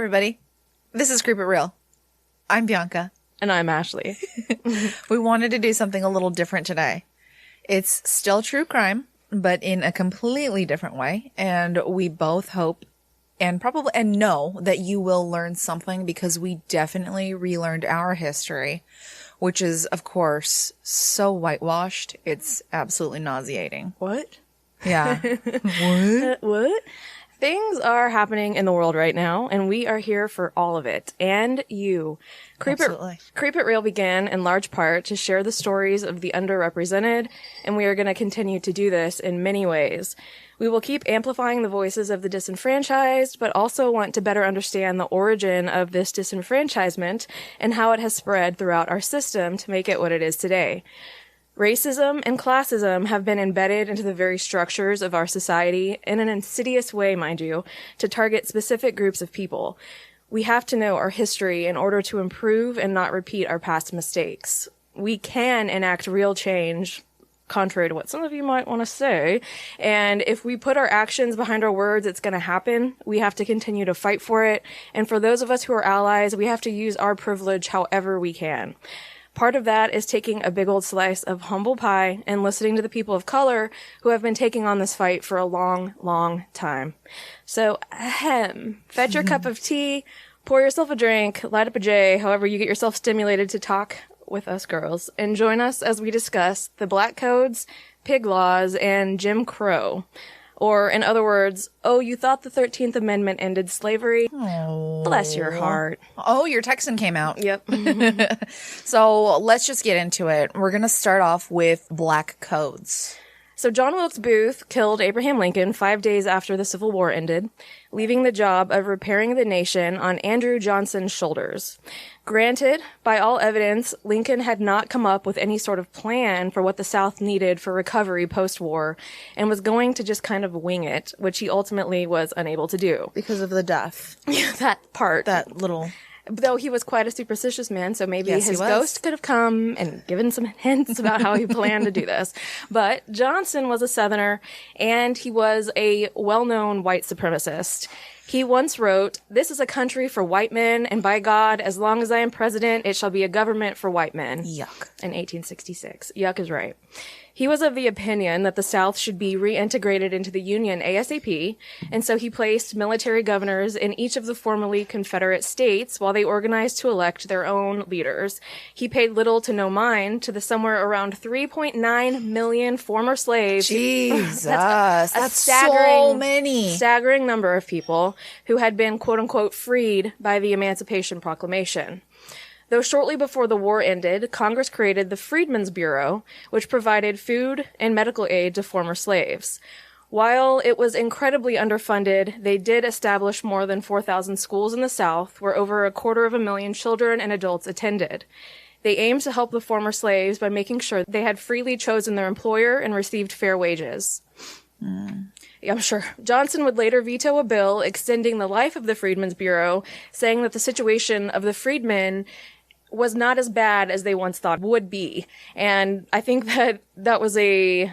everybody. This is Creep It Real. I'm Bianca. And I'm Ashley. We wanted to do something a little different today. It's still true crime, but in a completely different way. And we both hope and know that you will learn something, because we definitely relearned our history, which is, of course, so whitewashed. It's absolutely nauseating. What? Yeah. What? Things are happening in the world right now, and we are here for all of it. And you. Creep It Real began in large part to share the stories of the underrepresented, and we are going to continue to do this in many ways. We will keep amplifying the voices of the disenfranchised, but also want to better understand the origin of this disenfranchisement and how it has spread throughout our system to make it what it is today. Racism and classism have been embedded into the very structures of our society in an insidious way, mind you, to target specific groups of people. We have to know our history in order to improve and not repeat our past mistakes. We can enact real change, contrary to what some of you might want to say. And if we put our actions behind our words, it's going to happen. We have to continue to fight for it. And for those of us who are allies, we have to use our privilege however we can. Part of that is taking a big old slice of humble pie and listening to the people of color who have been taking on this fight for a long, long time. So, fetch your cup of tea, pour yourself a drink, light up a J, however you get yourself stimulated to talk with us girls, and join us as we discuss the Black Codes, pig laws, and Jim Crow. Or, in other words, oh, you thought the 13th Amendment ended slavery? Oh. Bless your heart. Oh, your Texan came out. Yep. So let's just get into it. We're going to start off with Black Codes. So John Wilkes Booth killed Abraham Lincoln 5 days after the Civil War ended, leaving the job of repairing the nation on Andrew Johnson's shoulders. Granted, by all evidence, Lincoln had not come up with any sort of plan for what the South needed for recovery post-war, and was going to just kind of wing it, which he ultimately was unable to do. Because of the death. That part. That little... Though he was quite a superstitious man, so maybe his ghost could have come and given some hints about how he planned to do this. But Johnson was a Southerner, and he was a well-known white supremacist. He once wrote, "This is a country for white men, and by God, as long as I am president, it shall be a government for white men." Yuck. In 1866. Yuck is right. He was of the opinion that the South should be reintegrated into the Union ASAP, and so he placed military governors in each of the formerly Confederate states while they organized to elect their own leaders. He paid little to no mind to the somewhere around 3.9 million former slaves. Jesus. That's staggering, so many. Staggering number of people who had been, quote-unquote, freed by the Emancipation Proclamation. Though shortly before the war ended, Congress created the Freedmen's Bureau, which provided food and medical aid to former slaves. While it was incredibly underfunded, they did establish more than 4,000 schools in the South, where over 250,000 children and adults attended. They aimed to help the former slaves by making sure they had freely chosen their employer and received fair wages. Yeah, I'm sure. Johnson would later veto a bill extending the life of the Freedmen's Bureau, saying that the situation of the freedmen was not as bad as they once thought would be. And I think that was a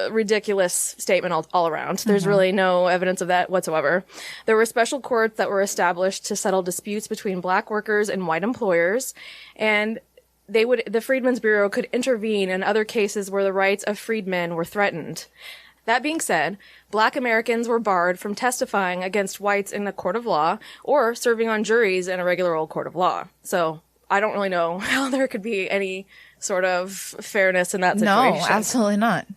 ridiculous statement all around. There's really no evidence of that whatsoever. There were special courts that were established to settle disputes between black workers and white employers, and the Freedmen's Bureau could intervene in other cases where the rights of freedmen were threatened. That being said, black Americans were barred from testifying against whites in a court of law or serving on juries in a regular old court of law. So I don't really know how there could be any sort of fairness in that situation. No, absolutely not.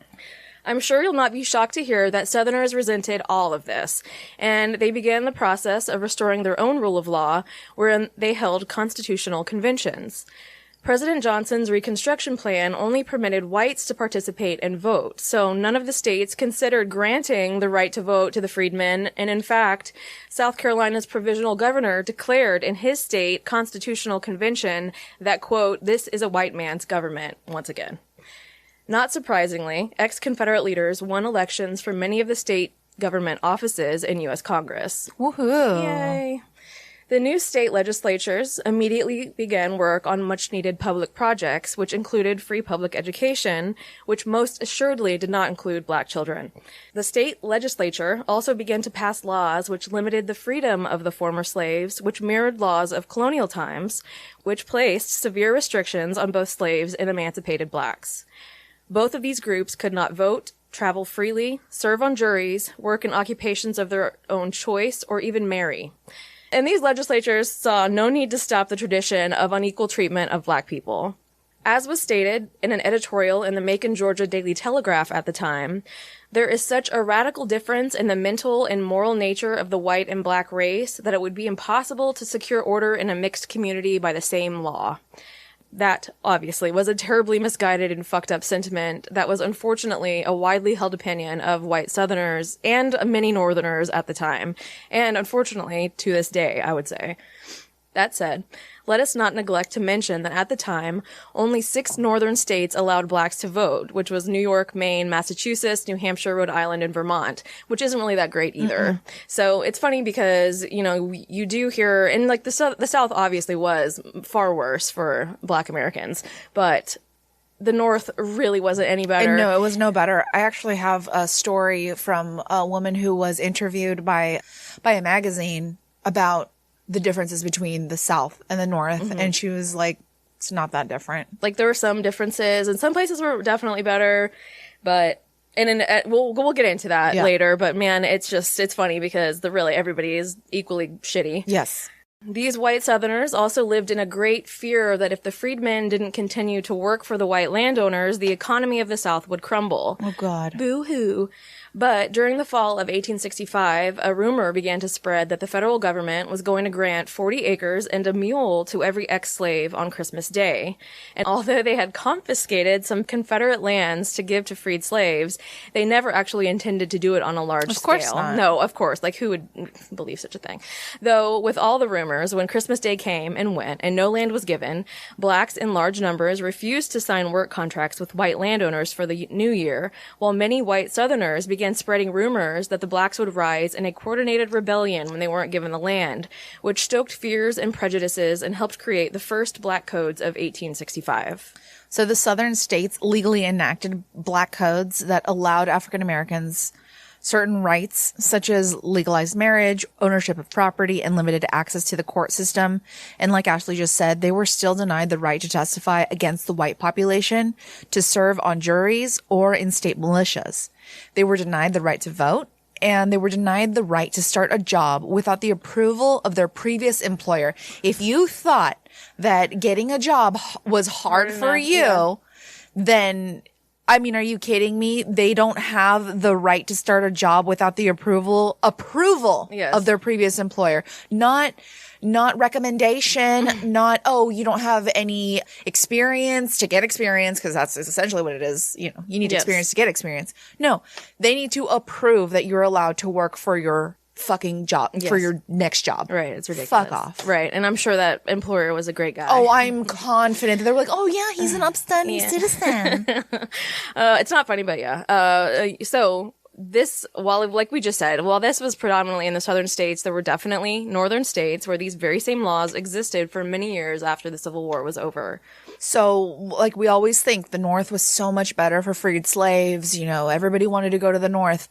I'm sure you'll not be shocked to hear that Southerners resented all of this, and they began the process of restoring their own rule of law, wherein they held constitutional conventions. President Johnson's Reconstruction Plan only permitted whites to participate and vote, so none of the states considered granting the right to vote to the freedmen, and in fact, South Carolina's provisional governor declared in his state constitutional convention that, quote, "this is a white man's government," once again. Not surprisingly, ex-Confederate leaders won elections for many of the state government offices in U.S. Congress. Woohoo! Yay! The new state legislatures immediately began work on much-needed public projects, which included free public education, which most assuredly did not include black children. The state legislature also began to pass laws which limited the freedom of the former slaves, which mirrored laws of colonial times, which placed severe restrictions on both slaves and emancipated blacks. Both of these groups could not vote, travel freely, serve on juries, work in occupations of their own choice, or even marry. And these legislatures saw no need to stop the tradition of unequal treatment of black people. As was stated in an editorial in the Macon, Georgia Daily Telegraph at the time, there is such a radical difference in the mental and moral nature of the white and black race that it would be impossible to secure order in a mixed community by the same law. That, obviously, was a terribly misguided and fucked up sentiment that was unfortunately a widely held opinion of white Southerners and many Northerners at the time, and unfortunately, to this day, I would say. That said, let us not neglect to mention that at the time, only 6 northern states allowed blacks to vote, which was New York, Maine, Massachusetts, New Hampshire, Rhode Island, and Vermont, which isn't really that great either. So it's funny because, you know, you do hear, and like the South obviously was far worse for black Americans, but the North really wasn't any better. No, it was no better. I actually have a story from a woman who was interviewed by a magazine about the differences between the South and the North. And she was like, it's not that different. Like, there were some differences, and some places were definitely better, but, we'll get into that later, but man, it's funny because everybody is equally shitty. Yes. These white Southerners also lived in a great fear that if the freedmen didn't continue to work for the white landowners, the economy of the South would crumble. Oh, God. Boo-hoo. But during the fall of 1865, a rumor began to spread that the federal government was going to grant 40 acres and a mule to every ex-slave on Christmas Day. And although they had confiscated some Confederate lands to give to freed slaves, they never actually intended to do it on a large scale. Of course not. No, of course. Like, who would believe such a thing? Though, with all the rumors, when Christmas Day came and went and no land was given, blacks in large numbers refused to sign work contracts with white landowners for the new year, while many white Southerners began spreading rumors that the blacks would rise in a coordinated rebellion when they weren't given the land, which stoked fears and prejudices and helped create the first black codes of 1865. So the southern states legally enacted black codes that allowed African Americans certain rights, such as legalized marriage, ownership of property, and limited access to the court system. And like Ashley just said, they were still denied the right to testify against the white population, to serve on juries, or in state militias. They were denied the right to vote, and they were denied the right to start a job without the approval of their previous employer. If you thought that getting a job was hard for you, then, I mean, are you kidding me? They don't have the right to start a job without the approval of their previous employer. Not recommendation, not, oh, you don't have any experience to get experience, because that's essentially what it is. You know, you need experience to get experience. No, they need to approve that you're allowed to work for your fucking job, for your next job. Right. It's ridiculous. Fuck off. Right. And I'm sure that employer was a great guy. Oh, I'm confident. They were like, oh yeah, he's an upstanding citizen. It's not funny, but yeah. So this, like we just said, while this was predominantly in the southern states, there were definitely northern states where these very same laws existed for many years after the Civil War was over. So, like, we always think the North was so much better for freed slaves. You know, everybody wanted to go to the North.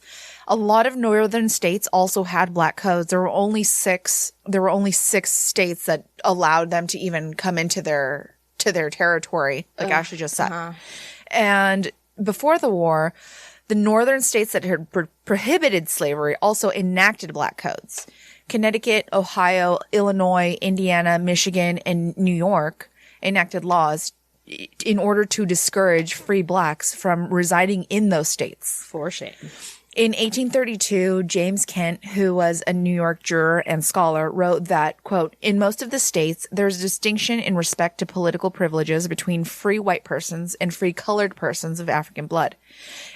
A lot of northern states also had black codes. There were only 6 states that allowed them to even come into their territory, like Ashley just said. And before the war, the northern states that had prohibited slavery also enacted black codes. Connecticut, Ohio, Illinois, Indiana, Michigan, and New York enacted laws in order to discourage free blacks from residing in those states. For shame. In 1832, James Kent, who was a New York juror and scholar, wrote that, quote, in most of the states, there's a distinction in respect to political privileges between free white persons and free colored persons of African blood.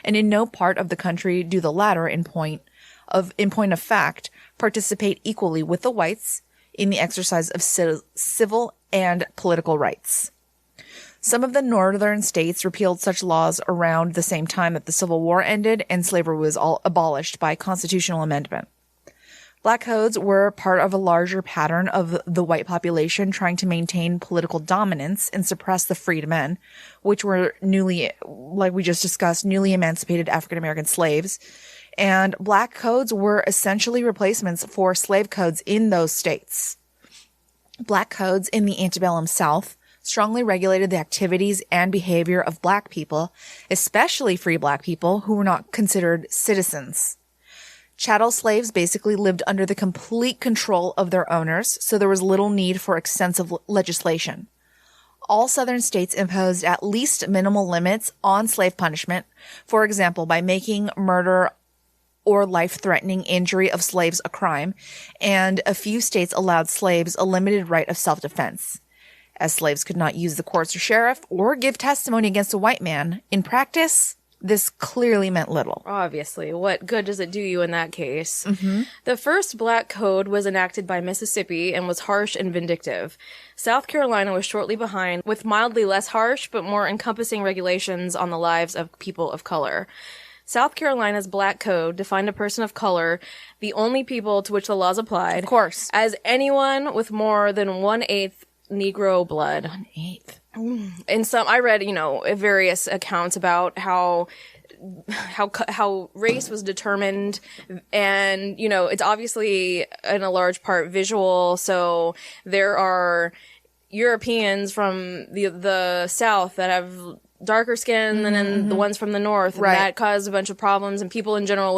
And in no part of the country do the latter, in point of fact, participate equally with the whites in the exercise of civil and political rights. Some of the northern states repealed such laws around the same time that the Civil War ended and slavery was all abolished by constitutional amendment. Black codes were part of a larger pattern of the white population trying to maintain political dominance and suppress the freedmen, which were newly, like we just discussed, newly emancipated African American slaves. And black codes were essentially replacements for slave codes in those states. Black codes in the antebellum South strongly regulated the activities and behavior of black people, especially free black people who were not considered citizens. Chattel slaves basically lived under the complete control of their owners, so there was little need for extensive legislation. All southern states imposed at least minimal limits on slave punishment, for example, by making murder or life-threatening injury of slaves a crime, and a few states allowed slaves a limited right of self-defense. As slaves could not use the courts or sheriff or give testimony against a white man, in practice, this clearly meant little. Obviously. What good does it do you in that case? Mm-hmm. The first black code was enacted by Mississippi and was harsh and vindictive. South Carolina was shortly behind, with mildly less harsh but more encompassing regulations on the lives of people of color. South Carolina's black code defined a person of color, the only people to which the laws applied, of course, as anyone with more than 1/8 Negro blood. 1/8. And some, I read, various accounts about how race was determined, and, it's obviously in a large part visual. So there are Europeans from the South that have darker skin than the ones from the North. And that caused a bunch of problems, and people in general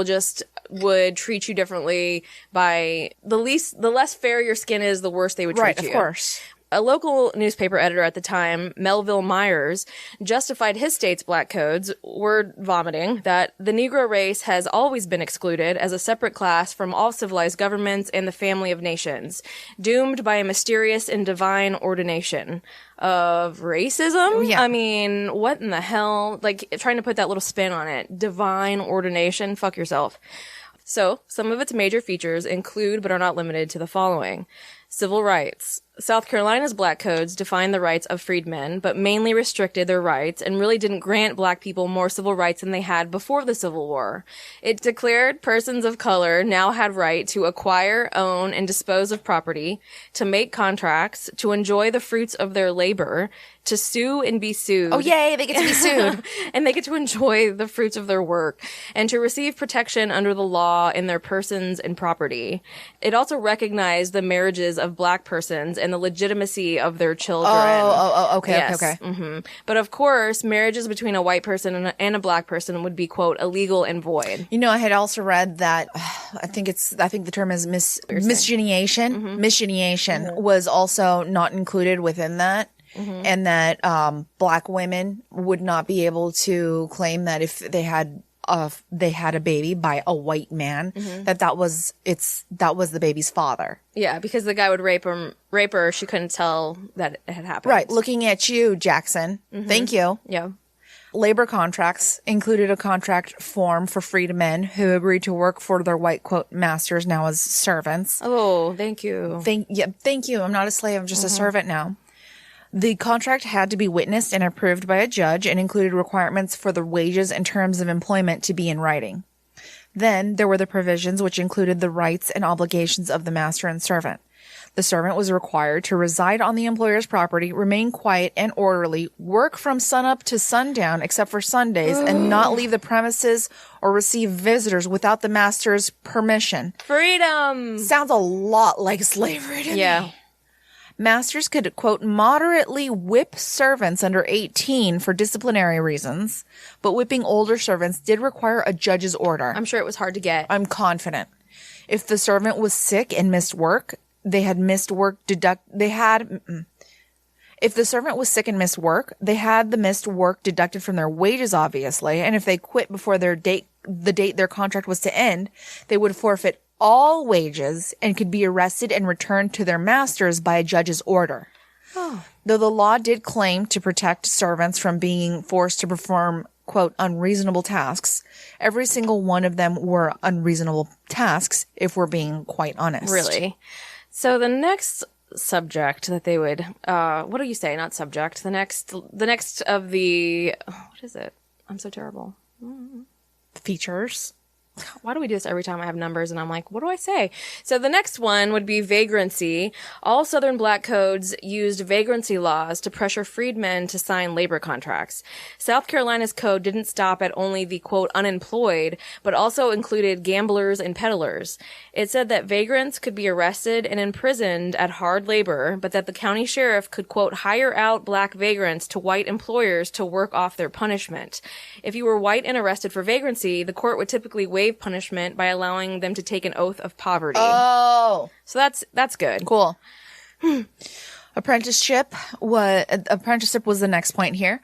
would treat you differently by the less fair your skin is, the worse they would treat you. Right, of course. A local newspaper editor at the time, Melville Myers, justified his state's black codes, word vomiting, that the Negro race has always been excluded as a separate class from all civilized governments and the family of nations, doomed by a mysterious and divine ordination of racism. Yeah. I mean, what in the hell? Like, trying to put that little spin on it. Divine ordination? Fuck yourself. So, some of its major features include, but are not limited to, the following. Civil rights. South Carolina's black codes defined the rights of freedmen, but mainly restricted their rights and really didn't grant black people more civil rights than they had before the Civil War. It declared persons of color now had right to acquire, own, and dispose of property, to make contracts, to enjoy the fruits of their labor, to sue and be sued. Oh, yay, they get to be sued. And they get to enjoy the fruits of their work, and to receive protection under the law in their persons and property. It also recognized the marriages of black persons and the legitimacy of their children. Okay, yes. okay. Mm-hmm. But of course, marriages between a white person and a black person would be, quote, illegal and void. I had also read that, I think the term is miscegenation. Mm-hmm. Miscegenation was also not included within that. Mm-hmm. And that black women would not be able to claim that if they had a baby by a white man, that was the baby's father. Yeah, because the guy would rape her. She couldn't tell that it had happened. Right. Looking at you, Jackson. Mm-hmm. Thank you. Yeah. Labor contracts included a contract form for freedmen who agreed to work for their white, quote, masters, now as servants. Oh, thank you. Thank you. I'm not a slave. I'm just a servant now. The contract had to be witnessed and approved by a judge and included requirements for the wages and terms of employment to be in writing. Then there were the provisions which included the rights and obligations of the master and servant. The servant was required to reside on the employer's property, remain quiet and orderly, work from sunup to sundown except for Sundays, and not leave the premises or receive visitors without the master's permission. Freedom! Sounds a lot like slavery to me. Masters could, quote, moderately whip servants under 18 for disciplinary reasons, but whipping older servants did require a judge's order. I'm sure it was hard to get. I'm confident. If the servant was sick and missed work, If the servant was sick and missed work, they had the missed work deducted from their wages, obviously, and if they quit before the date their contract was to end, they would forfeit all wages and could be arrested and returned to their masters by a judge's order. Oh. Though the law did claim to protect servants from being forced to perform, quote, unreasonable tasks, every single one of them were unreasonable tasks, if we're being quite honest. Really? So the next subject that they would, what do you say? Not subject. The next of the, what is it? I'm so terrible. Features. Why do we do this every time I have numbers and I'm like, what do I say? So the next one would be vagrancy. All Southern black codes used vagrancy laws to pressure freedmen to sign labor contracts. South Carolina's code didn't stop at only the, quote, unemployed, but also included gamblers and peddlers. It said that vagrants could be arrested and imprisoned at hard labor, but that the county sheriff could, quote, hire out black vagrants to white employers to work off their punishment. If you were white and arrested for vagrancy, the court would typically waive punishment by allowing them to take an oath of poverty. Oh. So that's good. Cool. Apprenticeship was the next point here.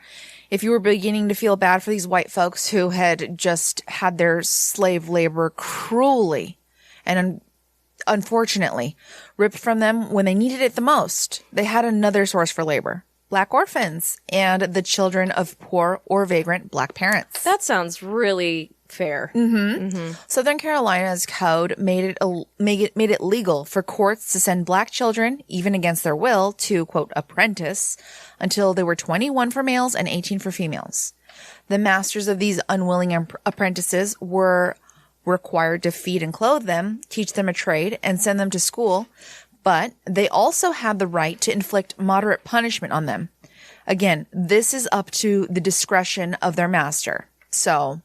If you were beginning to feel bad for these white folks who had just had their slave labor cruelly and unfortunately ripped from them when they needed it the most, they had another source for labor. Black orphans and the children of poor or vagrant black parents. That sounds really fair. Southern Carolina's code made it legal for courts to send black children, even against their will, to, quote, apprentice until they were 21 for males and 18 for females. The masters of these unwilling apprentices were required to feed and clothe them, teach them a trade, and send them to school, but they also had the right to inflict moderate punishment on them. Again, this is up to the discretion of their master. So,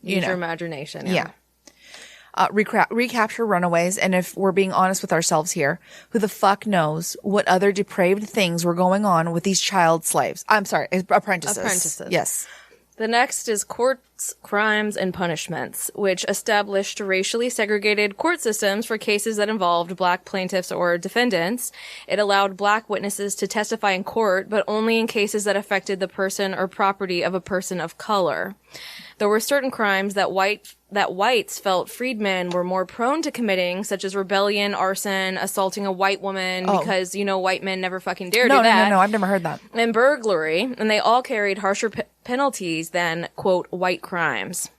Use your imagination. Yeah. Recapture runaways, and if we're being honest with ourselves here, who the fuck knows what other depraved things were going on with these child slaves? I'm sorry, apprentices. Yes. The next is Courts, Crimes, and Punishments, which established racially segregated court systems for cases that involved black plaintiffs or defendants. It allowed black witnesses to testify in court, but only in cases that affected the person or property of a person of color. There were certain crimes that whites felt freedmen were more prone to committing, such as rebellion, arson, assaulting a white woman, because, white men never fucking dare do that. No, I've never heard that. And burglary, and they all carried harsher penalties than, quote, white crimes.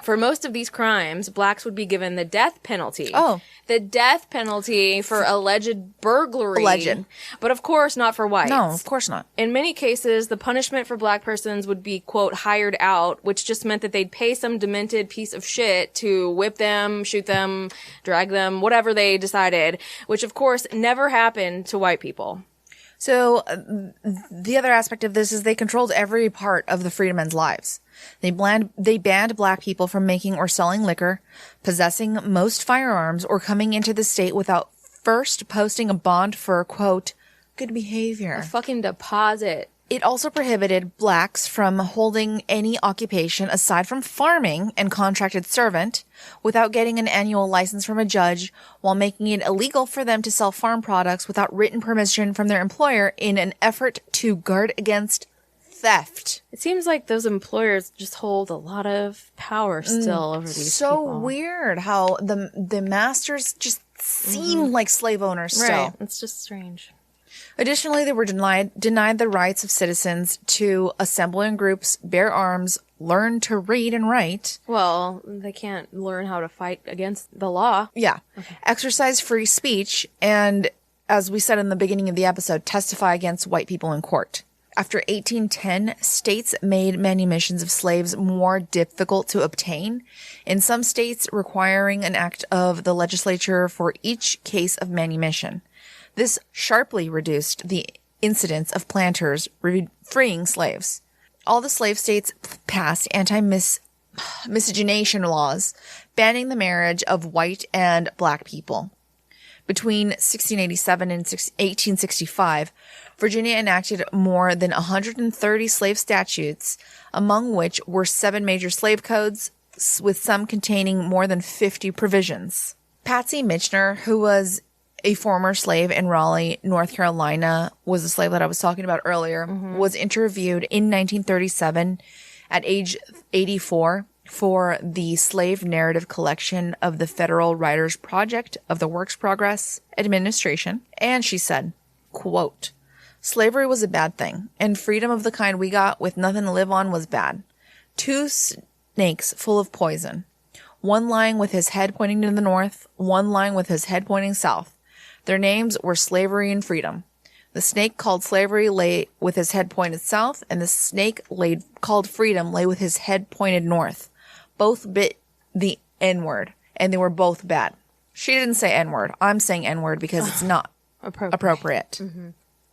For most of these crimes, blacks would be given the death penalty. Oh. The death penalty for alleged burglary. Alleged. But of course not for whites. No, of course not. In many cases, the punishment for black persons would be, quote, hired out, which just meant that they'd pay some demented piece of shit to whip them, shoot them, drag them, whatever they decided, which of course never happened to white people. So the other aspect of this is they controlled every part of the freedmen's lives. They banned black people from making or selling liquor, possessing most firearms, or coming into the state without first posting a bond for, quote, good behavior. A fucking deposit. It also prohibited blacks from holding any occupation aside from farming and contracted servant without getting an annual license from a judge, while making it illegal for them to sell farm products without written permission from their employer in an effort to guard against theft. It seems like those employers just hold a lot of power still over these people. So weird how the masters just seem like slave owners still. Right. It's just strange. Additionally, they were denied the rights of citizens to assemble in groups, bear arms, learn to read and write. Well, they can't learn how to fight against the law. Yeah. Okay. Exercise free speech, and as we said in the beginning of the episode, testify against white people in court. After 1810, states made manumissions of slaves more difficult to obtain, in some states requiring an act of the legislature for each case of manumission. This sharply reduced the incidence of planters freeing slaves. All the slave states passed anti-miscegenation laws, banning the marriage of white and black people. Between 1687 and 1865, Virginia enacted more than 130 slave statutes, among which were 7 major slave codes, with some containing more than 50 provisions. Patsy Mitchner, who was a former slave in Raleigh, North Carolina, was the slave that I was talking about earlier, was interviewed in 1937 at age 84 for the slave narrative collection of the Federal Writers Project of the Works Progress Administration. And she said, quote, slavery was a bad thing, and freedom of the kind we got with nothing to live on was bad. 2 snakes full of poison, one lying with his head pointing to the north, one lying with his head pointing south. Their names were slavery and freedom. The snake called slavery lay with his head pointed south, and the snake called freedom lay with his head pointed north. Both bit the N-word, and they were both bad. She didn't say N-word. I'm saying N-word because it's not appropriate. Mm-hmm.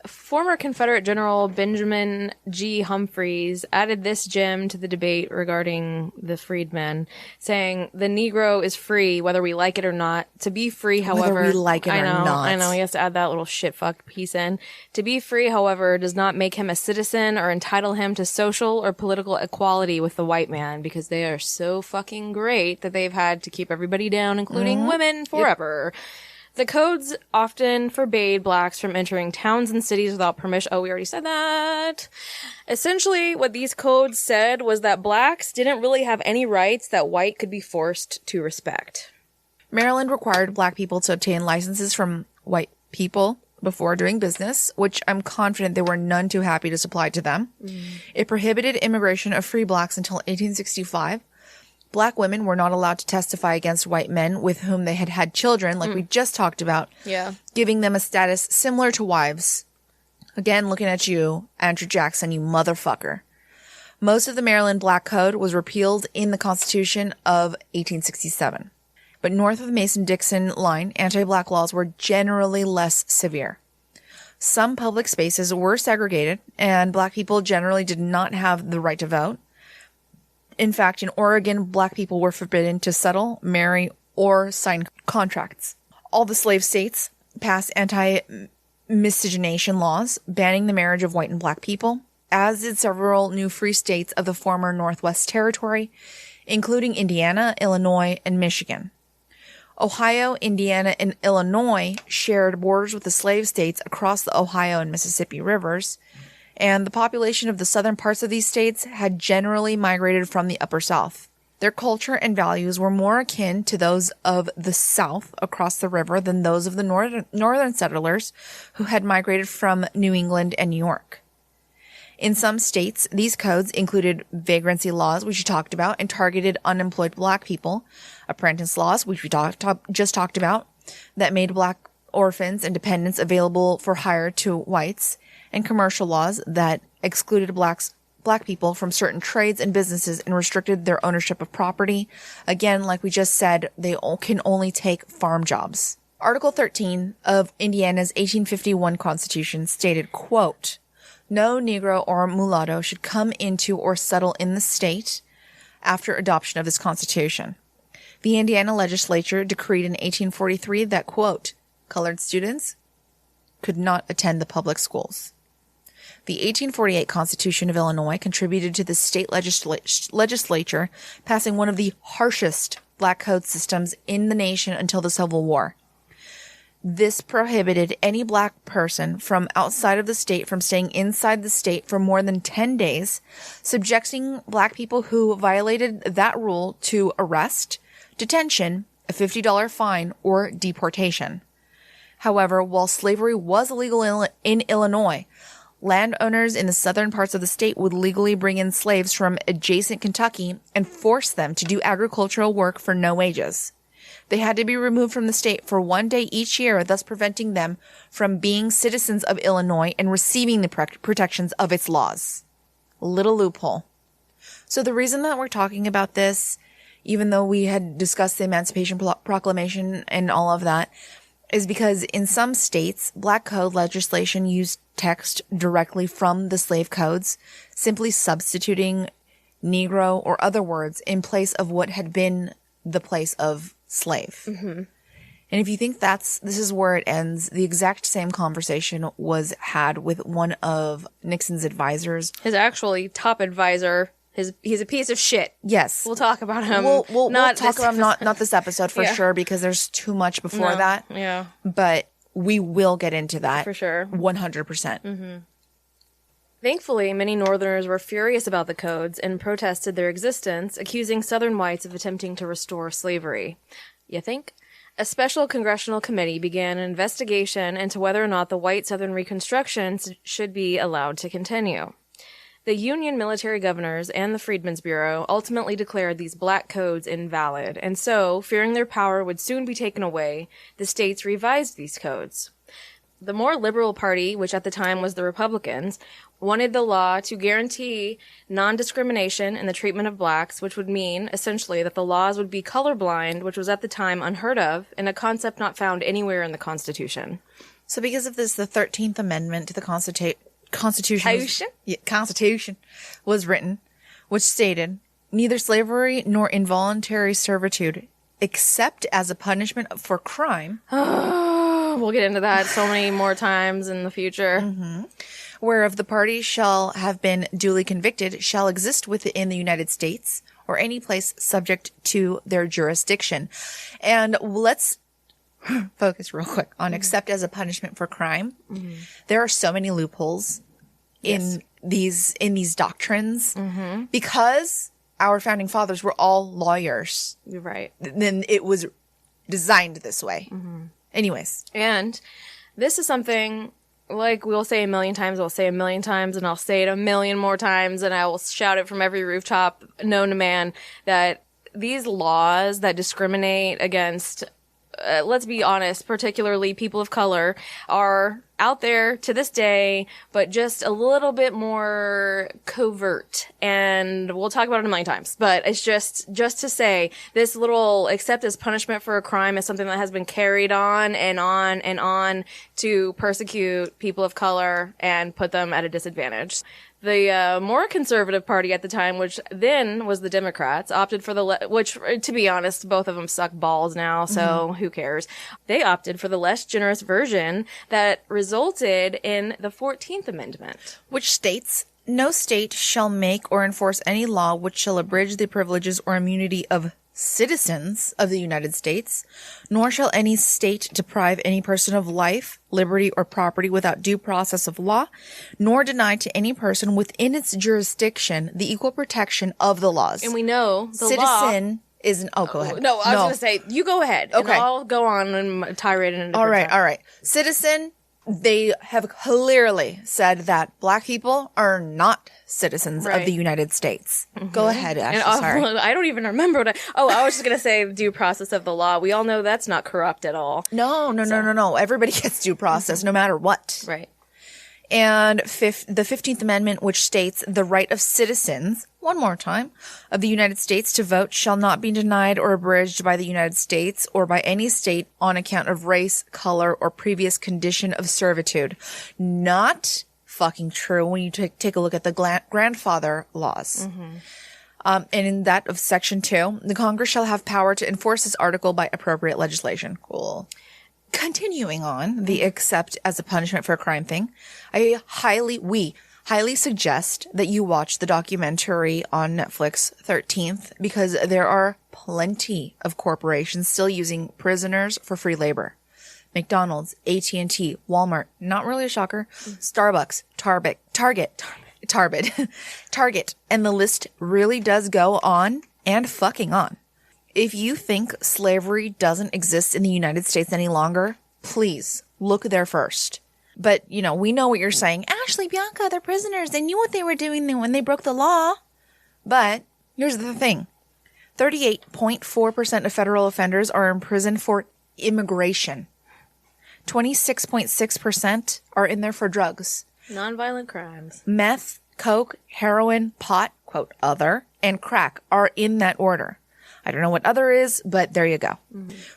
Former Confederate General Benjamin G. Humphreys added this gem to the debate regarding the freedmen, saying, "The Negro is free, whether we like it or not. To be free, however..." Whether we like it or not. I know, he has to add that little shit-fuck piece in. "To be free, however, does not make him a citizen or entitle him to social or political equality with the white man, because they are so fucking great that they've had to keep everybody down, including women, forever." Yep. The codes often forbade blacks from entering towns and cities without permission. Oh, we already said that. Essentially, what these codes said was that blacks didn't really have any rights that white could be forced to respect. Maryland required black people to obtain licenses from white people before doing business, which I'm confident they were none too happy to supply to them. It prohibited immigration of free blacks until 1865. Black women were not allowed to testify against white men with whom they had had children, like we just talked about, giving them a status similar to wives. Again, looking at you, Andrew Jackson, you motherfucker. Most of the Maryland Black Code was repealed in the Constitution of 1867. But north of the Mason-Dixon line, anti-black laws were generally less severe. Some public spaces were segregated, and black people generally did not have the right to vote. In fact, in Oregon, black people were forbidden to settle, marry, or sign contracts. All the slave states passed anti-miscegenation laws, banning the marriage of white and black people, as did several new free states of the former Northwest Territory, including Indiana, Illinois, and Michigan. Ohio, Indiana, and Illinois shared borders with the slave states across the Ohio and Mississippi rivers, and the population of the southern parts of these states had generally migrated from the upper South. Their culture and values were more akin to those of the South across the river than those of the northern settlers who had migrated from New England and New York. In some states, these codes included vagrancy laws, which we talked about, and targeted unemployed black people, apprentice laws, which we just talked about, that made black orphans and dependents available for hire to whites, and commercial laws that excluded black people from certain trades and businesses and restricted their ownership of property. Again, like we just said, they can only take farm jobs. Article 13 of Indiana's 1851 Constitution stated, quote, "No Negro or mulatto should come into or settle in the state after adoption of this Constitution." The Indiana legislature decreed in 1843 that, quote, "colored students could not attend the public schools." The 1848 Constitution of Illinois contributed to the state legislature passing one of the harshest black code systems in the nation until the Civil War. This prohibited any black person from outside of the state from staying inside the state for more than 10 days, subjecting black people who violated that rule to arrest, detention, a $50 fine, or deportation. However, while slavery was illegal in Illinois, landowners in the southern parts of the state would legally bring in slaves from adjacent Kentucky and force them to do agricultural work for no wages. They had to be removed from the state for 1 day each year, thus preventing them from being citizens of Illinois and receiving the protections of its laws. Little loophole. So the reason that we're talking about this, even though we had discussed the Emancipation Proclamation and all of that, is because in some states, black code legislation used text directly from the slave codes, simply substituting Negro or other words in place of what had been the place of slave. Mm-hmm. And if you think this is where it ends, the exact same conversation was had with one of Nixon's advisors. His actually top advisor. He's a piece of shit. Yes. We'll talk about him. We'll talk about him not this episode for sure, because there's too much before that. Yeah. But we will get into that. For sure. 100%. Mm-hmm. Thankfully, many Northerners were furious about the codes and protested their existence, accusing Southern whites of attempting to restore slavery. You think? A special congressional committee began an investigation into whether or not the white Southern Reconstruction should be allowed to continue. The Union military governors and the Freedmen's Bureau ultimately declared these black codes invalid, and so, fearing their power would soon be taken away, the states revised these codes. The more liberal party, which at the time was the Republicans, wanted the law to guarantee non-discrimination in the treatment of blacks, which would mean, essentially, that the laws would be colorblind, which was at the time unheard of, and a concept not found anywhere in the Constitution. So because of this, the 13th Amendment to the Constitution was written, which stated, neither slavery nor involuntary servitude, except as a punishment for crime. We'll get into that so many more times in the future. Mm-hmm. Whereof the party shall have been duly convicted, shall exist within the United States or any place subject to their jurisdiction. And let's focus real quick on except as a punishment for crime. Mm-hmm. There are so many loopholes in these doctrines because our founding fathers were all lawyers. You're right. Then it was designed this way. Mm-hmm. Anyways. And this is something, like we'll say a million times, I'll say a million times, and I'll say it a million more times, and I will shout it from every rooftop known to man, that these laws that discriminate against, let's be honest, particularly people of color, are out there to this day, but just a little bit more covert. And we'll talk about it a million times, but it's just to say this little except as punishment for a crime is something that has been carried on and on and on to persecute people of color and put them at a disadvantage. The more conservative party at the time, which then was the Democrats, opted for which, to be honest, both of them suck balls now, so who cares? They opted for the less generous version that resulted in the 14th Amendment. Which states, no state shall make or enforce any law which shall abridge the privileges or immunity of citizens of the United States, nor shall any state deprive any person of life, liberty, or property without due process of law, nor deny to any person within its jurisdiction the equal protection of the laws. And we know the citizen is an... Oh, go ahead. No, I was going to say, you go ahead. Okay. And I'll go on and tirade in a different All right. Citizen, they have clearly said that black people are not citizens of the United States. Go ahead, Ashley. Sorry. I don't even remember what I was just going to say due process of the law. We all know that's not corrupt at all. No. Everybody gets due process no matter what. Right. And the 15th Amendment, which states the right of citizens, one more time, of the United States to vote shall not be denied or abridged by the United States or by any state on account of race, color, or previous condition of servitude. Not fucking true when you take a look at the grandfather laws. And in that of Section 2, the Congress shall have power to enforce this article by appropriate legislation. Cool. Continuing on the except as a punishment for a crime thing, we highly suggest that you watch the documentary on Netflix 13th because there are plenty of corporations still using prisoners for free labor. McDonald's, AT&T, Walmart, not really a shocker, Starbucks, Target, and the list really does go on and fucking on. If you think slavery doesn't exist in the United States any longer, please look there first. But, we know what you're saying. Ashley, Bianca, they're prisoners. They knew what they were doing when they broke the law. But here's the thing. 38.4% of federal offenders are in prison for immigration. 26.6% are in there for drugs. Nonviolent crimes. Meth, coke, heroin, pot, quote, other, and crack are in that order. I don't know what other is, but there you go.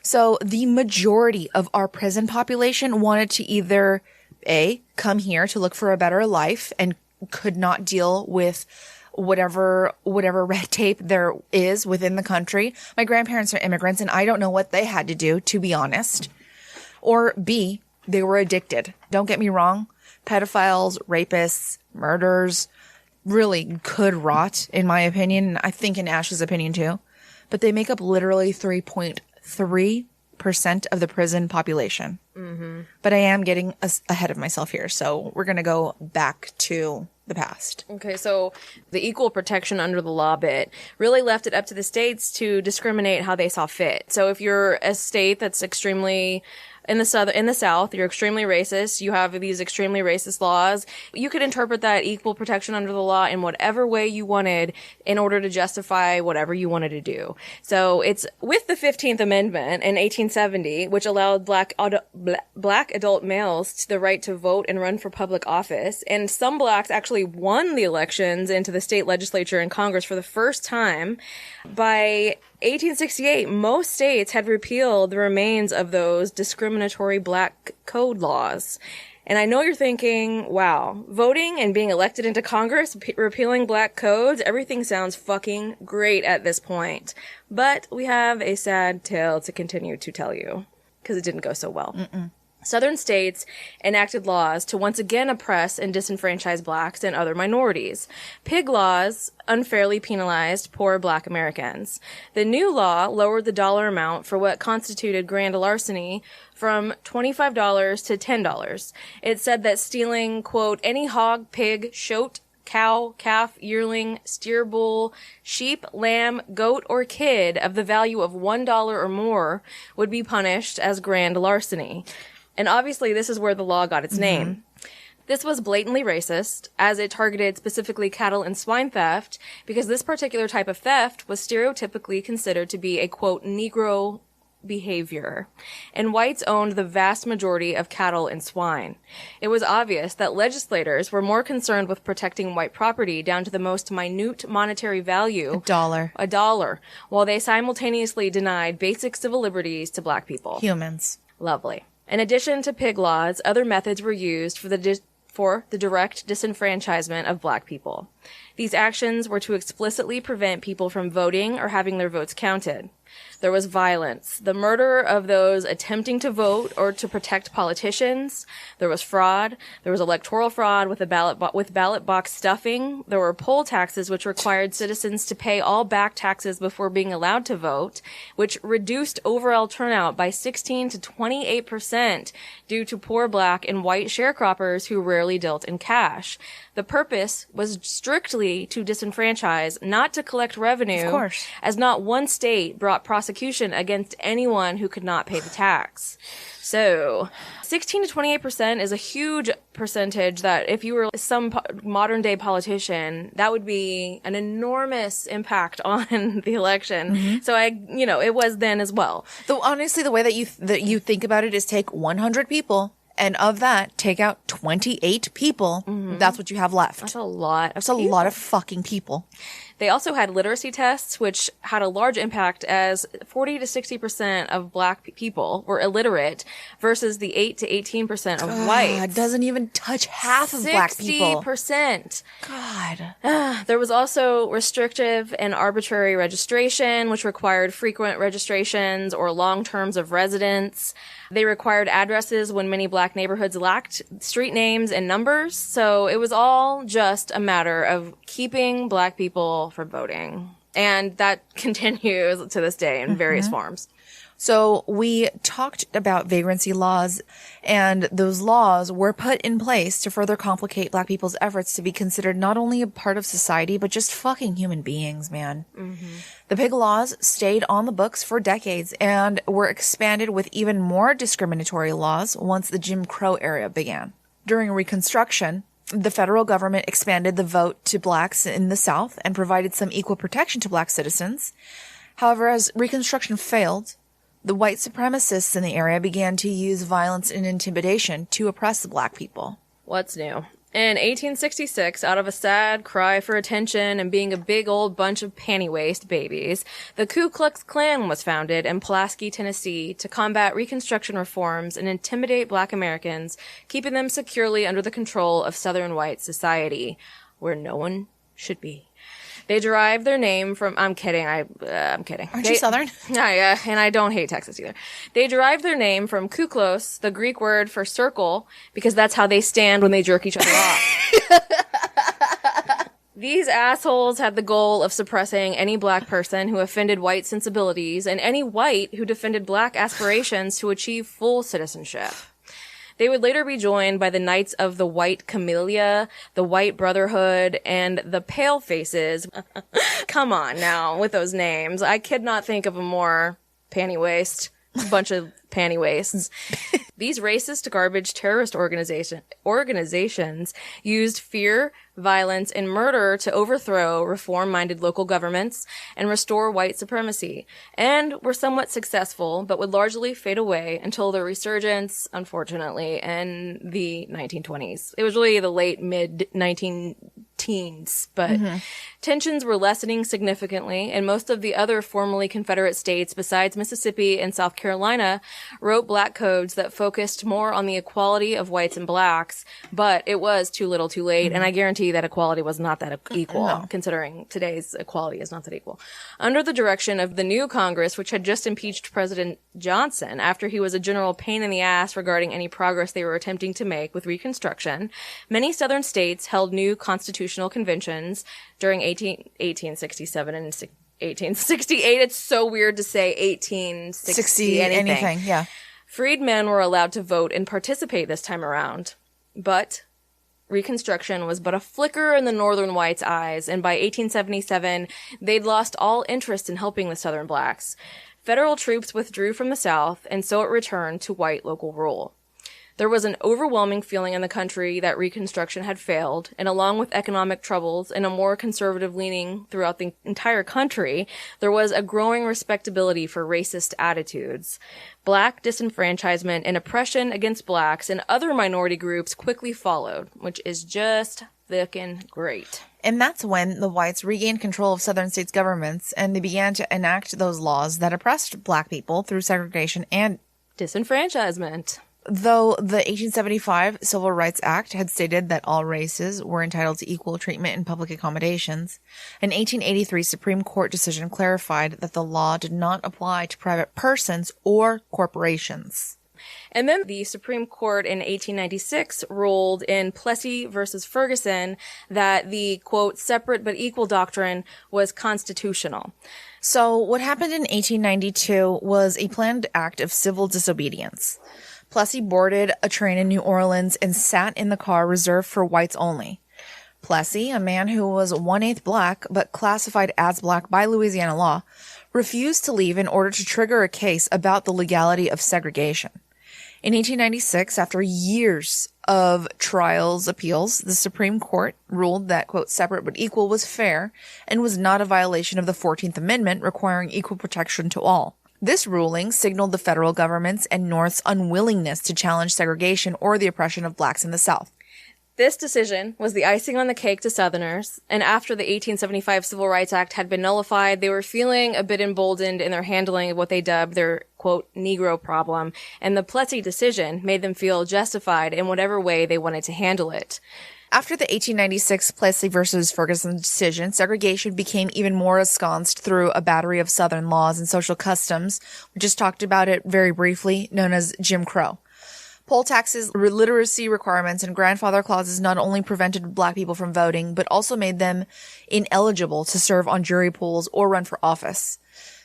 So the majority of our prison population wanted to either A, come here to look for a better life and could not deal with whatever red tape there is within the country. My grandparents are immigrants and I don't know what they had to do, to be honest. Or B, they were addicted. Don't get me wrong. Pedophiles, rapists, murderers really could rot, in my opinion. And I think in Ash's opinion too. But they make up literally 3.3% of the prison population. But I am getting ahead of myself here. So we're going to go back to the past. Okay, so the equal protection under the law bit really left it up to the states to discriminate how they saw fit. So if you're a state that's extremely In the South, you're extremely racist. You have these extremely racist laws. You could interpret that equal protection under the law in whatever way you wanted in order to justify whatever you wanted to do. So it's with the 15th Amendment in 1870, which allowed black adult males the right to vote and run for public office. And some blacks actually won the elections into the state legislature and Congress for the first time. By 1868, most states had repealed the remains of those discriminatory black code laws. And I know you're thinking, wow, voting and being elected into Congress, repealing black codes, everything sounds fucking great at this point. But we have a sad tale to continue to tell you, because it didn't go so well. Southern states enacted laws to once again oppress and disenfranchise blacks and other minorities. Pig laws unfairly penalized poor black Americans. The new law lowered the dollar amount for what constituted grand larceny from $25 to $10. It said that stealing, quote, any hog, pig, shote, cow, calf, yearling, steer, bull, sheep, lamb, goat, or kid of the value of $1 or more would be punished as grand larceny. And obviously, this is where the law got its name. This was blatantly racist, as it targeted specifically cattle and swine theft, because this particular type of theft was stereotypically considered to be a, quote, Negro behavior, and whites owned the vast majority of cattle and swine. It was obvious that legislators were more concerned with protecting white property down to the most minute monetary value, a dollar, while they simultaneously denied basic civil liberties to black people. Humans. Lovely. In addition to pig laws, other methods were used for the direct disenfranchisement of black people. These actions were to explicitly prevent people from voting or having their votes counted. There was violence, the murder of those attempting to vote or to protect politicians. There was fraud. There was electoral fraud with ballot box stuffing. There were poll taxes, which required citizens to pay all back taxes before being allowed to vote, which reduced overall turnout by 16 to 28% due to poor black and white sharecroppers who rarely dealt in cash. The purpose was strictly to disenfranchise, not to collect revenue, of course, as not one state brought prosecution against anyone who could not pay the tax. So, 16 to 28% is a huge percentage that if you were some modern day politician, that would be an enormous impact on the election. So it was then as well. Though honestly, the way that you think about it is take 100 people. And of that, take out 28 people. That's what you have left. That's a lot. That's a lot of fucking people. They also had literacy tests, which had a large impact as 40 to 60% of black people were illiterate versus the 8 to 18% of whites. It doesn't even touch half of black people. 60%. God. There was also restrictive and arbitrary registration, which required frequent registrations or long terms of residence. They required addresses when many black neighborhoods lacked street names and numbers. So it was all just a matter of keeping black people from voting. And that continues to this day in various forms. So we talked about vagrancy laws, and those laws were put in place to further complicate black people's efforts to be considered not only a part of society, but just fucking human beings, man. The pig laws stayed on the books for decades and were expanded with even more discriminatory laws once the Jim Crow era began. During Reconstruction, the federal government expanded the vote to blacks in the South and provided some equal protection to black citizens. However, as Reconstruction failed, the white supremacists in the area began to use violence and intimidation to oppress the black people. What's new? In 1866, out of a sad cry for attention and being a big old bunch of panty-waist babies, the Ku Klux Klan was founded in Pulaski, Tennessee, to combat Reconstruction reforms and intimidate black Americans, keeping them securely under the control of Southern white society, where no one should be. They derived their name from, I'm kidding. Aren't you Southern? Yeah, and I don't hate Texas either. They derived their name from kuklos, the Greek word for circle, because that's how they stand when they jerk each other off. These assholes had the goal of suppressing any black person who offended white sensibilities and any white who defended black aspirations to achieve full citizenship. They would later be joined by the Knights of the White Camellia, the White Brotherhood, and the Pale Faces. Come on now, with those names. I could not think of a more panty-waist bunch of panty wastes. These racist garbage terrorist organizations used fear, violence, and murder to overthrow reform-minded local governments and restore white supremacy, and were somewhat successful, but would largely fade away until their resurgence, unfortunately, in the 1920s. It was really the late mid-19-teens, but tensions were lessening significantly, and most of the other formerly Confederate states, besides Mississippi and South Carolina, wrote black codes that focused more on the equality of whites and blacks, but it was too little too late, and I guarantee that equality was not that equal, considering today's equality is not that equal. Under the direction of the new Congress, which had just impeached President Johnson after he was a general pain in the ass regarding any progress they were attempting to make with Reconstruction, many southern states held new constitutional conventions during 1867 and 1868. It's so weird to say 1860 anything. Yeah. Freedmen were allowed to vote and participate this time around, but Reconstruction was but a flicker in the northern whites' eyes, and by 1877, they'd lost all interest in helping the southern blacks. Federal troops withdrew from the South, and so it returned to white local rule. There was an overwhelming feeling in the country that Reconstruction had failed, and along with economic troubles and a more conservative leaning throughout the entire country, there was a growing respectability for racist attitudes. Black disenfranchisement and oppression against blacks and other minority groups quickly followed, which is just frickin' great. And that's when the whites regained control of southern states' governments, and they began to enact those laws that oppressed black people through segregation and disenfranchisement. Though the 1875 Civil Rights Act had stated that all races were entitled to equal treatment in public accommodations, an 1883 Supreme Court decision clarified that the law did not apply to private persons or corporations. And then the Supreme Court in 1896 ruled in Plessy versus Ferguson that the, quote, separate but equal doctrine was constitutional. So what happened in 1892 was a planned act of civil disobedience. Plessy boarded a train in New Orleans and sat in the car reserved for whites only. Plessy, a man who was 1/8 black but classified as black by Louisiana law, refused to leave in order to trigger a case about the legality of segregation. In 1896, after years of appeals, the Supreme Court ruled that, quote, separate but equal was fair and was not a violation of the 14th Amendment requiring equal protection to all. This ruling signaled the federal government's and North's unwillingness to challenge segregation or the oppression of blacks in the South. This decision was the icing on the cake to Southerners, and after the 1875 Civil Rights Act had been nullified, they were feeling a bit emboldened in their handling of what they dubbed their, quote, Negro problem, and the Plessy decision made them feel justified in whatever way they wanted to handle it. After the 1896 Plessy versus Ferguson decision, segregation became even more ensconced through a battery of Southern laws and social customs. We just talked about it very briefly, known as Jim Crow. Poll taxes, literacy requirements, and grandfather clauses not only prevented black people from voting, but also made them ineligible to serve on jury pools or run for office.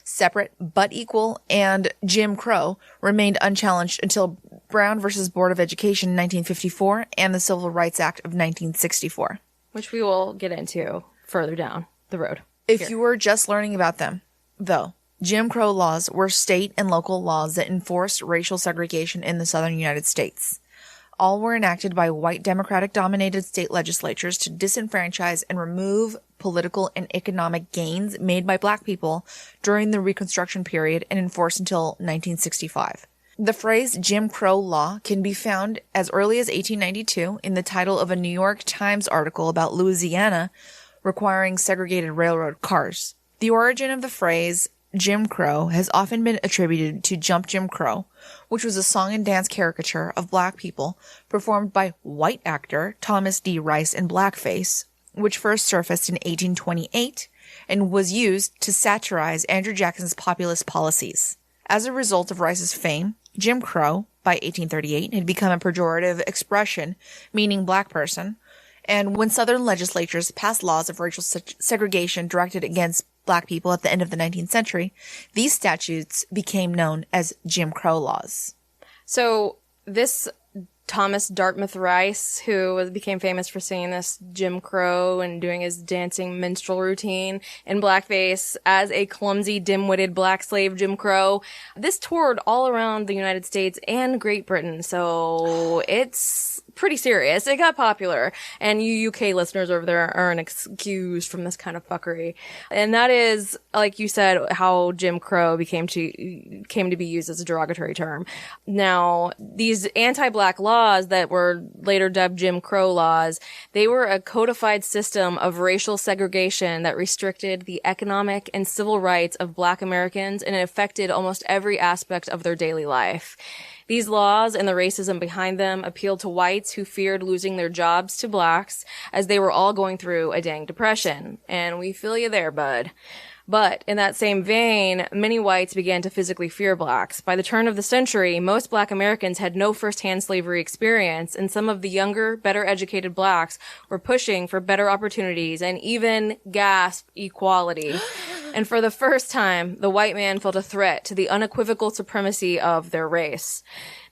Separate but equal and Jim Crow remained unchallenged until Brown versus Board of Education in 1954 and the Civil Rights Act of 1964. Which we will get into further down the road. If you were just learning about them, though, Jim Crow laws were state and local laws that enforced racial segregation in the southern United States. All were enacted by white Democratic-dominated state legislatures to disenfranchise and remove political and economic gains made by black people during the Reconstruction period and enforced until 1965. The phrase Jim Crow law can be found as early as 1892 in the title of a New York Times article about Louisiana requiring segregated railroad cars. The origin of the phrase Jim Crow has often been attributed to Jump Jim Crow, which was a song and dance caricature of black people performed by white actor Thomas D. Rice in blackface, which first surfaced in 1828 and was used to satirize Andrew Jackson's populist policies. As a result of Rice's fame, Jim Crow, by 1838, had become a pejorative expression meaning black person, and when Southern legislatures passed laws of racial segregation directed against black people at the end of the 19th century, these statutes became known as Jim Crow laws. So this Thomas Dartmouth Rice, who became famous for singing this Jim Crow and doing his dancing minstrel routine in blackface as a clumsy, dim-witted black slave Jim Crow. This toured all around the United States and Great Britain, so it's pretty serious. It got popular, and you UK listeners over there aren't excused from this kind of fuckery. And that is, like you said, how Jim Crow came to be used as a derogatory term. Now, these anti-black laws that were later dubbed Jim Crow laws, they were a codified system of racial segregation that restricted the economic and civil rights of black Americans, and it affected almost every aspect of their daily life. These laws and the racism behind them appealed to whites who feared losing their jobs to blacks, as they were all going through a dang depression. And we feel you there, bud. But in that same vein, many whites began to physically fear blacks. By the turn of the century, most black Americans had no first-hand slavery experience, and some of the younger, better educated blacks were pushing for better opportunities and even gasp equality. And for the first time, the white man felt a threat to the unequivocal supremacy of their race.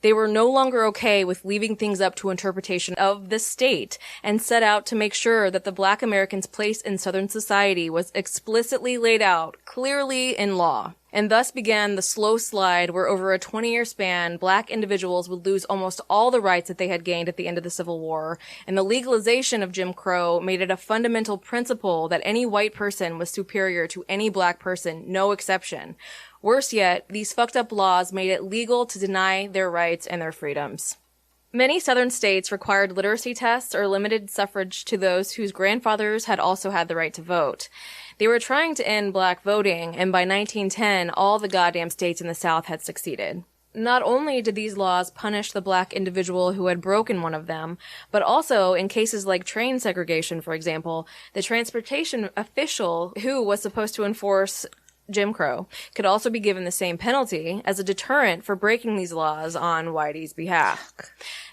They were no longer okay with leaving things up to interpretation of the state, and set out to make sure that the black Americans' place in Southern society was explicitly laid out clearly in law. And thus began the slow slide where over a 20-year span, black individuals would lose almost all the rights that they had gained at the end of the Civil War. And the legalization of Jim Crow made it a fundamental principle that any white person was superior to any black person, no exception. Worse yet, these fucked up laws made it legal to deny their rights and their freedoms. Many southern states required literacy tests or limited suffrage to those whose grandfathers had also had the right to vote. They were trying to end black voting, and by 1910, all the goddamn states in the South had succeeded. Not only did these laws punish the black individual who had broken one of them, but also in cases like train segregation, for example, the transportation official who was supposed to enforce Jim Crow could also be given the same penalty as a deterrent for breaking these laws on whitey's behalf.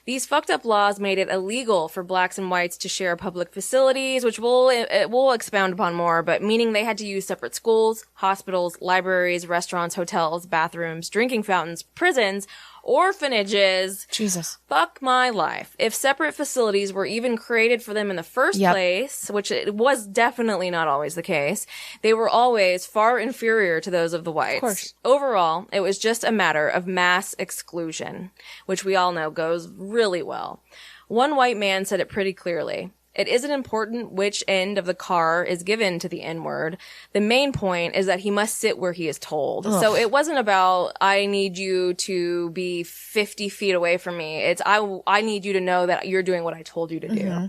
These fucked up laws made it illegal for blacks and whites to share public facilities, which we'll expound upon more, but meaning they had to use separate schools, hospitals, libraries, restaurants, hotels, bathrooms, drinking fountains, prisons, orphanages. Jesus. Fuck my life. If separate facilities were even created for them in the first place, which it was definitely not always the case, they were always far inferior to those of the whites. Of course. Overall, it was just a matter of mass exclusion, which we all know goes really well. One white man said it pretty clearly. It isn't important which end of the car is given to the N-word. The main point is that he must sit where he is told. Ugh. So it wasn't about, I need you to be 50 feet away from me. It's, I need you to know that you're doing what I told you to do.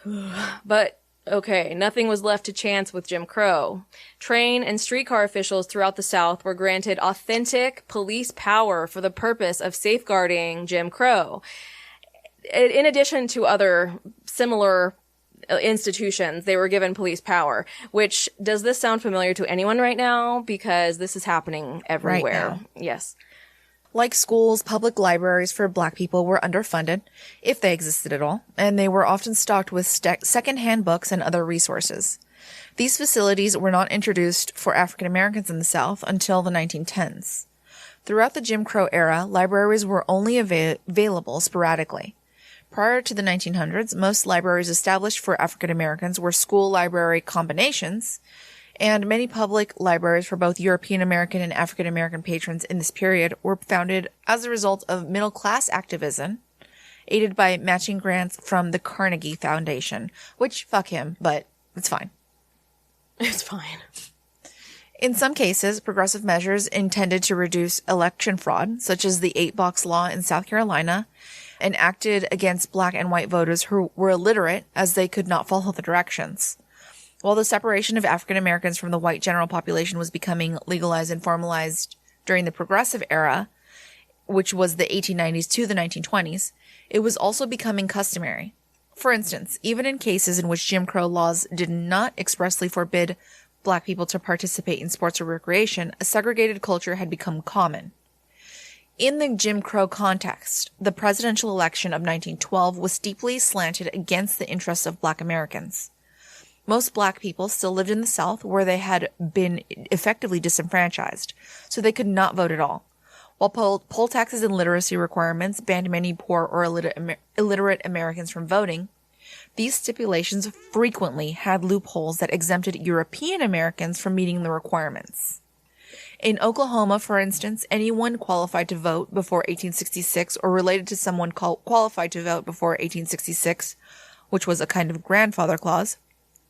Mm-hmm. But, okay, nothing was left to chance with Jim Crow. Train and streetcar officials throughout the South were granted authentic police power for the purpose of safeguarding Jim Crow. In addition to other similar institutions, they were given police power, which, does this sound familiar to anyone right now? Because this is happening everywhere. Right now. Yes. Like schools, public libraries for black people were underfunded, if they existed at all, and they were often stocked with second-hand books and other resources. These facilities were not introduced for African Americans in the South until the 1910s. Throughout the Jim Crow era, libraries were only available sporadically. Prior to the 1900s, most libraries established for African Americans were school library combinations, and many public libraries for both European American and African American patrons in this period were founded as a result of middle-class activism, aided by matching grants from the Carnegie Foundation, which, fuck him, but it's fine. It's fine. In some cases, progressive measures intended to reduce election fraud, such as the 8-box law in South Carolina, enacted against black and white voters who were illiterate as they could not follow the directions. While the separation of African Americans from the white general population was becoming legalized and formalized during the progressive era, which was the 1890s to the 1920s, it was also becoming customary. For instance, even in cases in which Jim Crow laws did not expressly forbid black people to participate in sports or recreation, a segregated culture had become common. In the Jim Crow context, the presidential election of 1912 was deeply slanted against the interests of black Americans. Most black people still lived in the South, where they had been effectively disenfranchised, so they could not vote at all. While poll taxes and literacy requirements banned many poor or illiterate Americans from voting, these stipulations frequently had loopholes that exempted European Americans from meeting the requirements. In Oklahoma, for instance, anyone qualified to vote before 1866 or related to someone qualified to vote before 1866, which was a kind of grandfather clause.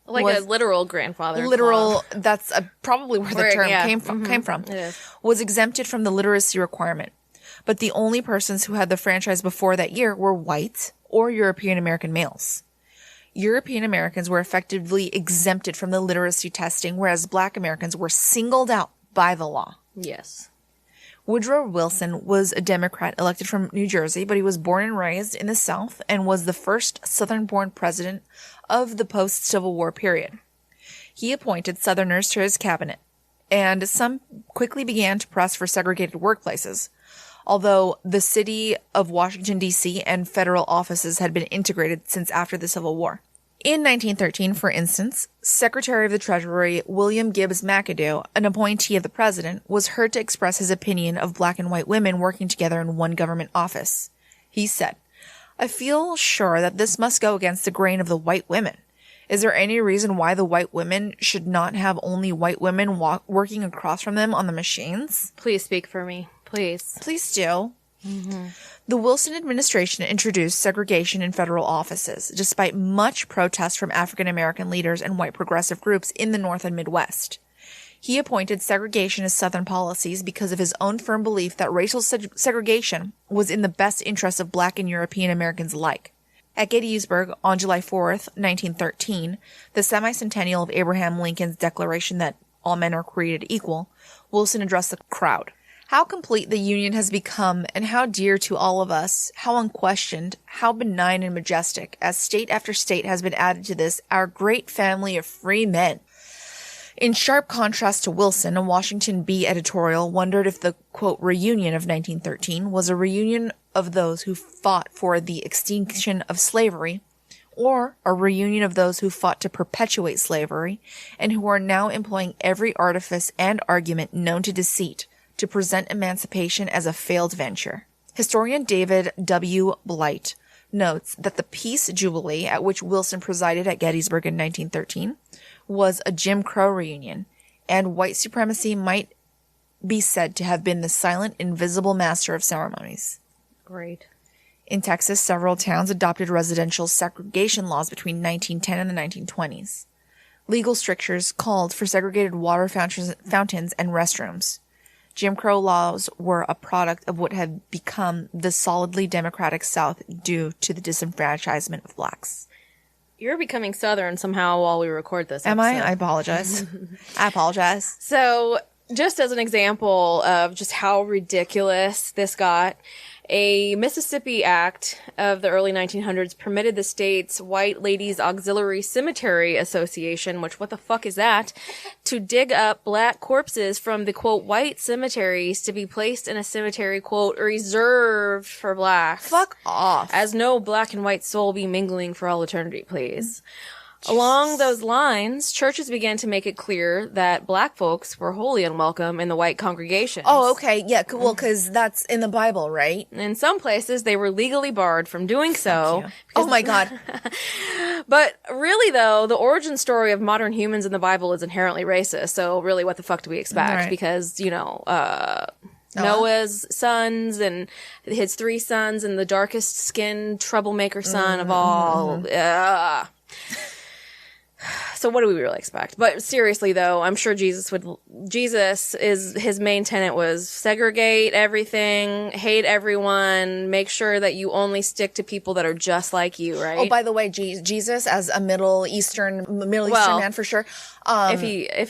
Like a literal grandfather clause. That's probably where the term came from. It is. Was exempted from the literacy requirement. But the only persons who had the franchise before that year were white or European American males. European Americans were effectively exempted from the literacy testing, whereas Black Americans were singled out by the law. Yes. Woodrow Wilson was a Democrat elected from New Jersey, but he was born and raised in the South and was the first Southern-born president of the post-Civil War period. He appointed Southerners to his cabinet, and some quickly began to press for segregated workplaces, although the city of Washington, D.C. and federal offices had been integrated since after the Civil War. In 1913, for instance, Secretary of the Treasury William Gibbs McAdoo, an appointee of the president, was heard to express his opinion of Black and white women working together in one government office. He said, "I feel sure that this must go against the grain of the white women. Is there any reason why the white women should not have only white women working across from them on the machines?" Please speak for me. Please. Please do. Mm-hmm. The Wilson administration introduced segregation in federal offices, despite much protest from African American leaders and white progressive groups in the North and Midwest. He appointed segregationist Southern policies because of his own firm belief that racial segregation was in the best interest of Black and European Americans alike. At Gettysburg on July 4th, 1913, the semi-centennial of Abraham Lincoln's declaration that all men are created equal, Wilson addressed the crowd. How complete the Union has become and how dear to all of us, how unquestioned, how benign and majestic, as state after state has been added to this, our great family of free men. In sharp contrast to Wilson, a Washington Bee editorial wondered if the, quote, reunion of 1913 was a reunion of those who fought for the extinction of slavery, or a reunion of those who fought to perpetuate slavery, and who are now employing every artifice and argument known to deceit to present emancipation as a failed venture. Historian David W. Blight notes that the Peace Jubilee at which Wilson presided at Gettysburg in 1913 was a Jim Crow reunion, and white supremacy might be said to have been the silent, invisible master of ceremonies. Great. In Texas, several towns adopted residential segregation laws between 1910 and the 1920s. Legal strictures called for segregated water fountains and restrooms. Jim Crow laws were a product of what had become the solidly Democratic South due to the disenfranchisement of Blacks. You're becoming Southern somehow while we record this episode. Am I? I apologize. I apologize. So, just as an example of just how ridiculous this got, a Mississippi Act of the early 1900s permitted the state's White Ladies Auxiliary Cemetery Association, which what the fuck is that, to dig up Black corpses from the, quote, white cemeteries to be placed in a cemetery, quote, reserved for Blacks. Fuck off. As no Black and white soul be mingling for all eternity, please. Along those lines, churches began to make it clear that Black folks were wholly unwelcome in the white congregations. Oh, okay. Yeah, well, because that's in the Bible, right? In some places, they were legally barred from doing so. Oh my God. But really, though, the origin story of modern humans in the Bible is inherently racist. So really, what the fuck do we expect? Right. Because, you know, Noah's sons and his 3 sons and the darkest skinned troublemaker son of all. So what do we really expect? But seriously, though, I'm sure his main tenet was segregate everything, hate everyone, make sure that you only stick to people that are just like you, right? Oh, by the way, Jesus as a Middle Eastern man for sure. If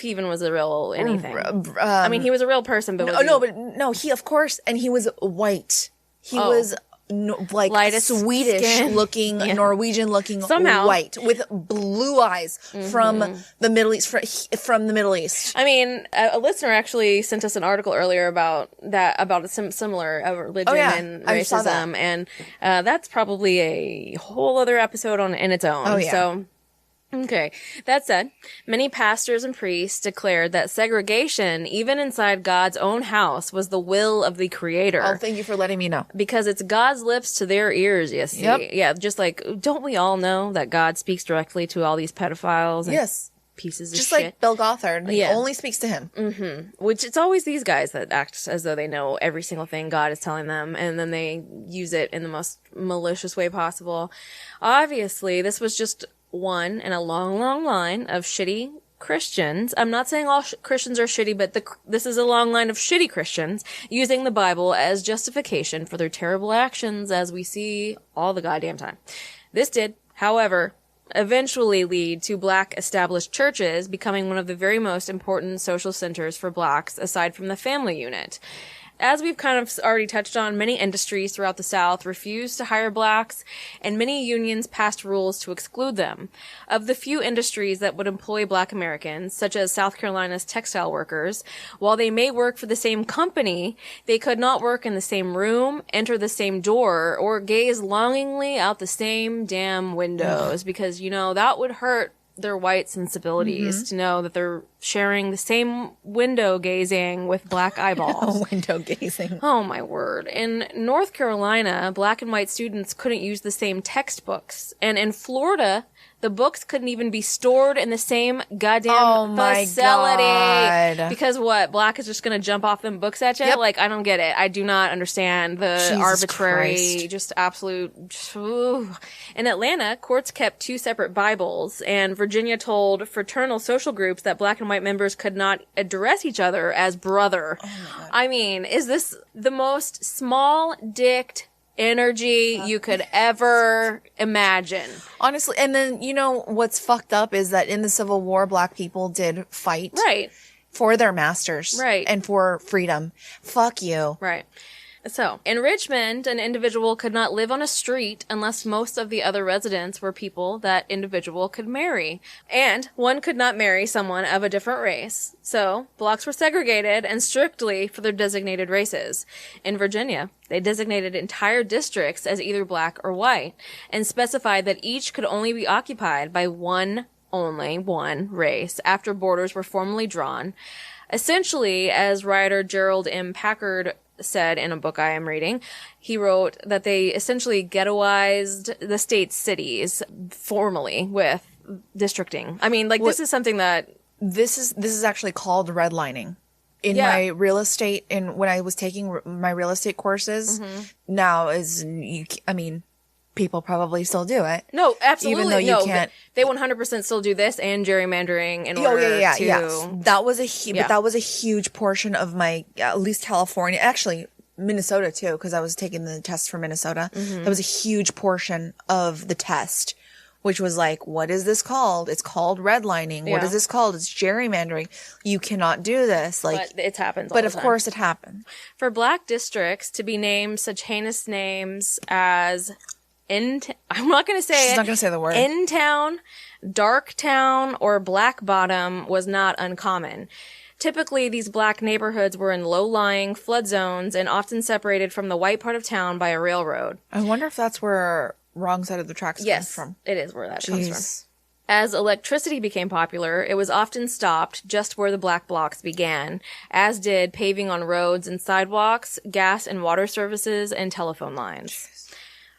he even was a real anything. I mean, he was a real person, but he of course, and he was white. He was lightest Swedish skin. Looking, Norwegian looking, somehow white with blue eyes from the Middle East. From the Middle East. I mean, a listener actually sent us an article earlier about a similar religion and racism, and that's probably a whole other episode in its own. Oh, yeah. So Okay. That said, many pastors and priests declared that segregation, even inside God's own house, was the will of the Creator. Oh, thank you for letting me know. Because it's God's lips to their ears, you see. Yep. Yeah, just like, don't we all know that God speaks directly to all these pedophiles? And yes. Pieces of just shit. Like Bill Gothard. He only speaks to him. Mm-hmm. Which it's always these guys that act as though they know every single thing God is telling them, and then they use it in the most malicious way possible. Obviously, this was just one in a long, long line of shitty Christians. I'm not saying all Christians are shitty, but this is a long line of shitty Christians using the Bible as justification for their terrible actions, as we see all the goddamn time. This did, however, eventually lead to Black established churches becoming one of the very most important social centers for Blacks aside from the family unit. As we've kind of already touched on, many industries throughout the South refused to hire Blacks, and many unions passed rules to exclude them. Of the few industries that would employ Black Americans, such as South Carolina's textile workers, while they may work for the same company, they could not work in the same room, enter the same door, or gaze longingly out the same damn windows, because, you know, that would hurt their white sensibilities to know that they're sharing the same window gazing with Black eyeballs. Window gazing. Oh my word. In North Carolina, Black and white students couldn't use the same textbooks. And in Florida, the books couldn't even be stored in the same goddamn facility. God. Because what? Black is just going to jump off them books at you? Yep. Like, I don't get it. I do not understand the Jesus arbitrary, Christ. just absolute. In Atlanta, courts kept 2 separate Bibles, and Virginia told fraternal social groups that Black and white members could not address each other as brother. Oh I mean, is this the most small-dicked energy you could ever imagine? Honestly, and then, you know, what's fucked up is that in the Civil War, Black people did fight. Right. For their masters. Right. And for freedom. Fuck you. Right. So, in Richmond, an individual could not live on a street unless most of the other residents were people that individual could marry. And one could not marry someone of a different race. So, Blacks were segregated and strictly for their designated races. In Virginia, they designated entire districts as either Black or white, and specified that each could only be occupied by only one race after borders were formally drawn. Essentially, as writer Gerald M. Packard said in a book I am reading, he wrote that they essentially ghettoized the state's cities formally with districting. I mean, like, this is something that... This is actually called redlining. In my real estate, when I was taking my real estate courses, now people probably still do it. No, absolutely. Even though you can't. They 100% still do this and gerrymandering in order to... Yes. That was but that was a huge portion of my, at least California, actually Minnesota too, because I was taking the test for Minnesota. That was a huge portion of the test, which was like, what is this called? It's called redlining. What is this called? It's gerrymandering. You cannot do this. Like, but it happens all But the of time. course it happened. For Black districts to be named such heinous names as... I'm not going to say She's not going to say the word. In-town, Dark-town, or Black Bottom was not uncommon. Typically, these Black neighborhoods were in low-lying flood zones and often separated from the white part of town by a railroad. I wonder if that's where Wrong Side of the Tracks comes from. Yes, it is where that comes from. As electricity became popular, it was often stopped just where the Black blocks began, as did paving on roads and sidewalks, gas and water services, and telephone lines.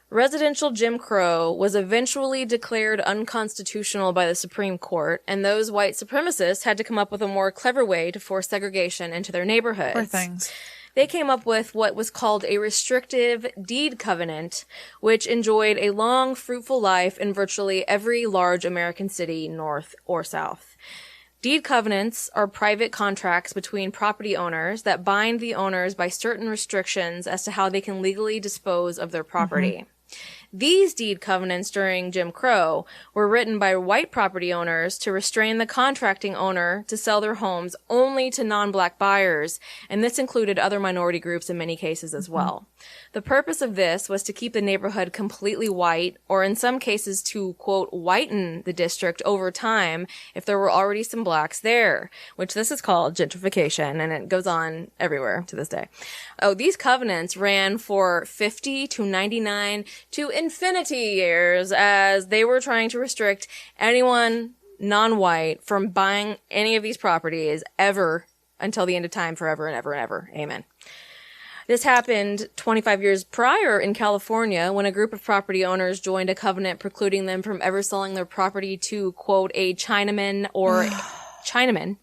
Residential Jim Crow was eventually declared unconstitutional by the Supreme Court, and those white supremacists had to come up with a more clever way to force segregation into their neighborhoods. Poor things. They came up with what was called a restrictive deed covenant, which enjoyed a long, fruitful life in virtually every large American city, north or south. Deed covenants are private contracts between property owners that bind the owners by certain restrictions as to how they can legally dispose of their property. These deed covenants during Jim Crow were written by white property owners to restrain the contracting owner to sell their homes only to non-Black buyers, and this included other minority groups in many cases as well. The purpose of this was to keep the neighborhood completely white, or in some cases to, quote, whiten the district over time if there were already some Blacks there, which this is called gentrification, and it goes on everywhere to this day. Oh, these covenants ran for 50 to 99 to in infinity years as they were trying to restrict anyone non-white from buying any of these properties ever until the end of time, forever and ever and ever. Amen. This happened 25 years prior in California when a group of property owners joined a covenant precluding them from ever selling their property to, quote, a Chinaman or Chinaman.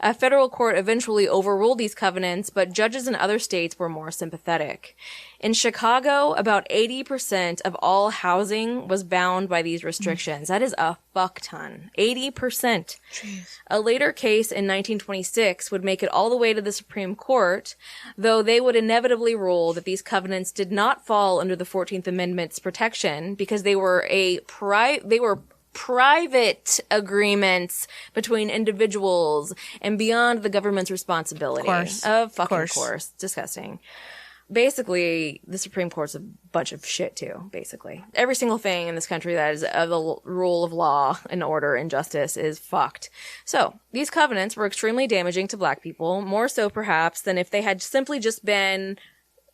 A federal court eventually overruled these covenants, but judges in other states were more sympathetic. In Chicago, about 80% of all housing was bound by these restrictions. That is a fuck ton. 80%. Jeez. A later case in 1926 would make it all the way to the Supreme Court, though they would inevitably rule that these covenants did not fall under the 14th Amendment's protection because they were private agreements between individuals and beyond the government's responsibility. Of course. Disgusting. Basically, the Supreme Court's a bunch of shit too, basically. Every single thing in this country that is the rule of law and order and justice is fucked. So, these covenants were extremely damaging to black people, more so perhaps than if they had simply just been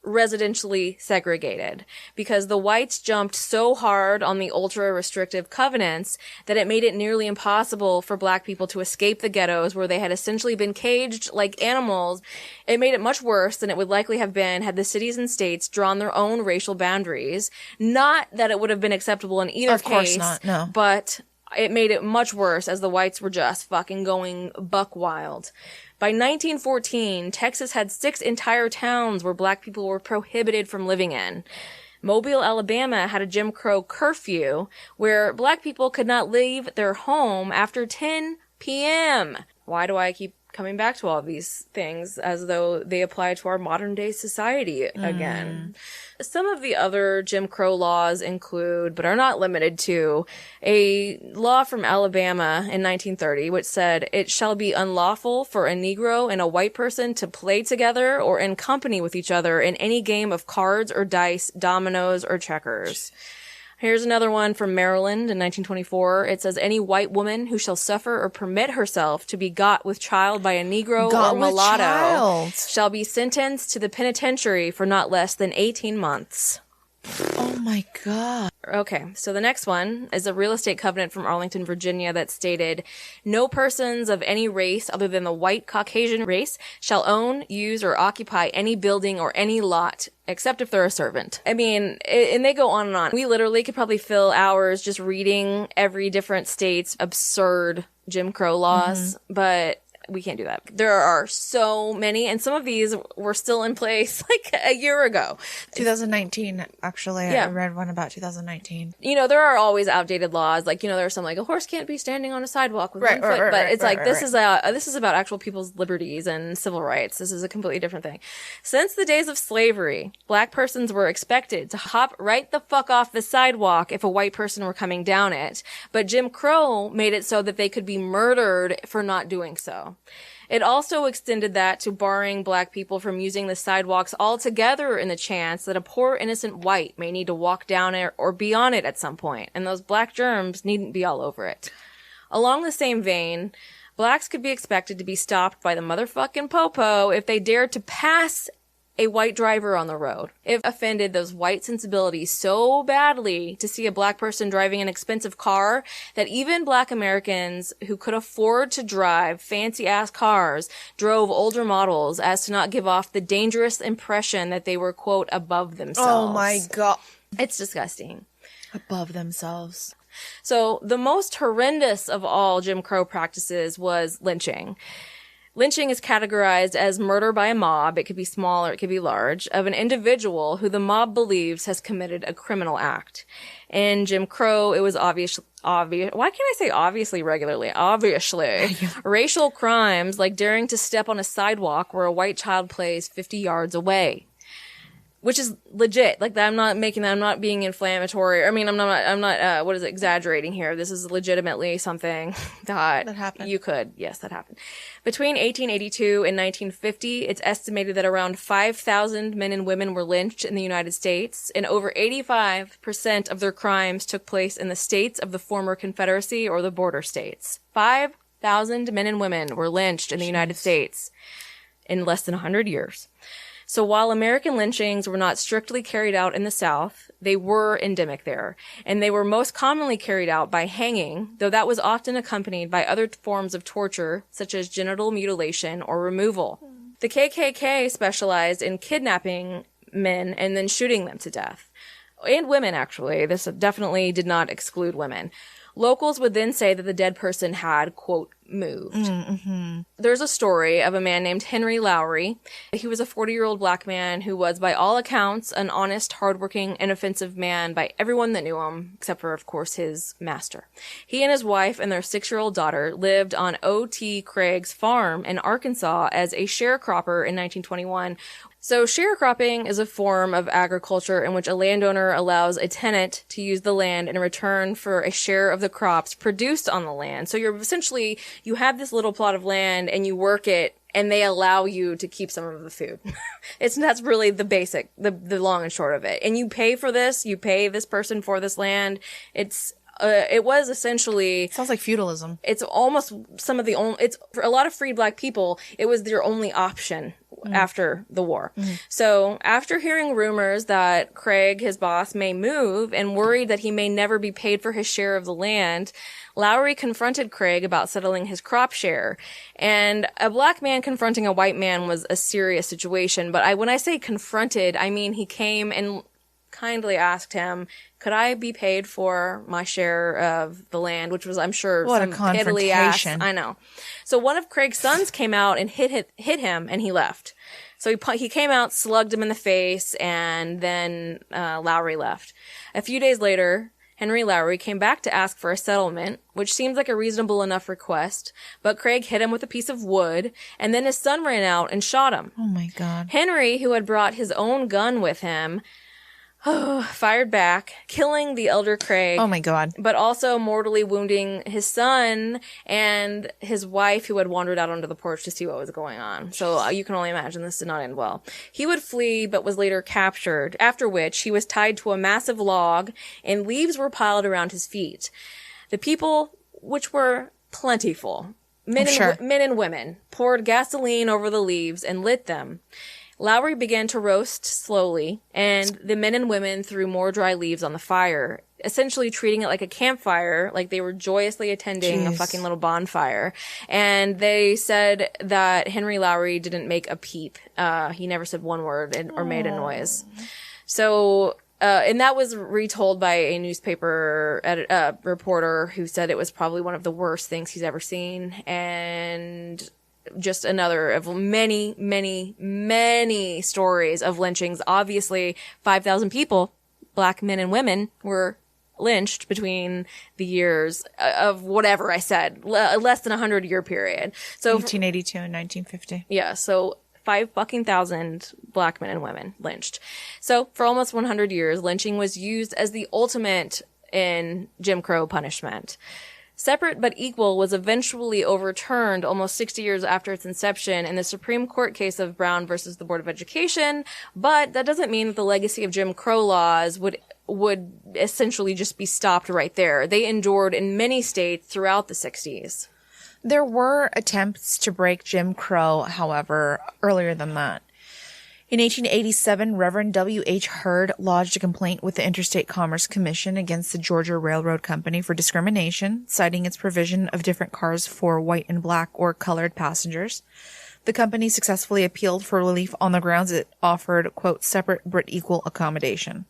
residentially segregated, because the whites jumped so hard on the ultra-restrictive covenants that it made it nearly impossible for black people to escape the ghettos where they had essentially been caged like animals. It made it much worse than it would likely have been had the cities and states drawn their own racial boundaries. Not that it would have been acceptable in either case. Of course not, no. But it made it much worse as the whites were just fucking going buck wild. By 1914, Texas had 6 entire towns where black people were prohibited from living in. Mobile, Alabama had a Jim Crow curfew where black people could not leave their home after 10 p.m. Why do I keep coming back to all these things as though they apply to our modern day society again? Some of the other Jim Crow laws include, but are not limited to, a law from Alabama in 1930 which said, "It shall be unlawful for a Negro and a white person to play together or in company with each other in any game of cards or dice, dominoes, or checkers." Here's another one from Maryland in 1924. It says, "Any white woman who shall suffer or permit herself to be got with child by a Negro or mulatto shall be sentenced to the penitentiary for not less than 18 months. Oh my God. Okay, so the next one is a real estate covenant from Arlington, Virginia that stated, "No persons of any race other than the white Caucasian race shall own, use, or occupy any building or any lot, except if they're a servant." I mean, and they go on and on. We literally could probably fill hours just reading every different state's absurd Jim Crow laws, but we can't do that. There are so many, and some of these were still in place like a year ago. 2019, actually. Yeah. I read one about 2019. You know, there are always outdated laws. Like, you know, there's some like a horse can't be standing on a sidewalk with one foot, but it's like this is about actual people's liberties and civil rights. This is a completely different thing. Since the days of slavery, black persons were expected to hop right the fuck off the sidewalk if a white person were coming down it, but Jim Crow made it so that they could be murdered for not doing so. It also extended that to barring black people from using the sidewalks altogether in the chance that a poor innocent white may need to walk down it or be on it at some point, and those black germs needn't be all over it. Along the same vein, blacks could be expected to be stopped by the motherfucking popo if they dared to pass a white driver on the road. It offended those white sensibilities so badly to see a black person driving an expensive car that even black Americans who could afford to drive fancy-ass cars drove older models as to not give off the dangerous impression that they were, quote, above themselves. Oh my God. It's disgusting. Above themselves. So the most horrendous of all Jim Crow practices was lynching. Lynching is categorized as murder by a mob, it could be small or it could be large, of an individual who the mob believes has committed a criminal act. In Jim Crow, it was obvious. Why can't I say obviously regularly? Obviously. Racial crimes like daring to step on a sidewalk where a white child plays 50 yards away. Which is legit. Like, I'm not being inflammatory. I mean, I'm not, exaggerating here. This is legitimately something that happened. You could. Yes, that happened. Between 1882 and 1950, it's estimated that around 5,000 men and women were lynched in the United States, and over 85% of their crimes took place in the states of the former Confederacy or the border states. 5,000 men and women were lynched in the United States in less than 100 years. So while American lynchings were not strictly carried out in the South, they were endemic there. And they were most commonly carried out by hanging, though that was often accompanied by other forms of torture, such as genital mutilation or removal. The KKK specialized in kidnapping men and then shooting them to death. And women, actually. This definitely did not exclude women. Locals would then say that the dead person had, quote, moved. Mm-hmm. There's a story of a man named Henry Lowry. He was a 40-year-old black man who was, by all accounts, an honest, hardworking, inoffensive man by everyone that knew him, except for, of course, his master. He and his wife and their 6-year-old daughter lived on O.T. Craig's farm in Arkansas as a sharecropper in 1921. So sharecropping is a form of agriculture in which a landowner allows a tenant to use the land in return for a share of the crops produced on the land. So you're essentially, you have this little plot of land and you work it and they allow you to keep some of the food. That's really the basic, the long and short of it. And you pay for this, you pay this person for this land. It was essentially... Sounds like feudalism. It's almost some of the only... It's for a lot of freed black people, it was their only option after the war. Mm-hmm. So after hearing rumors that Craig, his boss, may move and worried that he may never be paid for his share of the land, Lowry confronted Craig about settling his crop share. And a black man confronting a white man was a serious situation. But when I say confronted, I mean he came and kindly asked him, could I be paid for my share of the land, which was, I'm sure, what some a confrontation. I know. So one of Craig's sons came out and hit him, and he left. So he came out, slugged him in the face, and then Lowry left. A few days later, Henry Lowry came back to ask for a settlement, which seemed like a reasonable enough request, but Craig hit him with a piece of wood, and then his son ran out and shot him. Oh my God. Henry, who had brought his own gun with him, fired back, killing the elder Craig. Oh my God. But also mortally wounding his son and his wife, who had wandered out onto the porch to see what was going on. So you can only imagine this did not end well. He would flee, but was later captured, after which he was tied to a massive log and leaves were piled around his feet. The people, which were plentiful, men and women, poured gasoline over the leaves and lit them. Lowry began to roast slowly, and the men and women threw more dry leaves on the fire, essentially treating it like a campfire, like they were joyously attending a fucking little bonfire. And they said that Henry Lowry didn't make a peep. He never said one word or made a noise. So, and that was retold by a newspaper reporter who said it was probably one of the worst things he's ever seen. And just another of many, many, many stories of lynchings. Obviously, 5,000 people, black men and women, were lynched between the years of whatever I said, less than 100-year period. So 1882 and 1950. Yeah, so 5,000 black men and women lynched. So for almost 100 years, lynching was used as the ultimate in Jim Crow punishment. Separate but equal was eventually overturned almost 60 years after its inception in the Supreme Court case of Brown versus the Board of Education, but that doesn't mean that the legacy of Jim Crow laws would essentially just be stopped right there. They endured in many states throughout the 60s. There were attempts to break Jim Crow, however, earlier than that. In 1887, Reverend W.H. Hurd lodged a complaint with the Interstate Commerce Commission against the Georgia Railroad Company for discrimination, citing its provision of different cars for white and black or colored passengers. The company successfully appealed for relief on the grounds it offered, quote, separate but equal accommodation.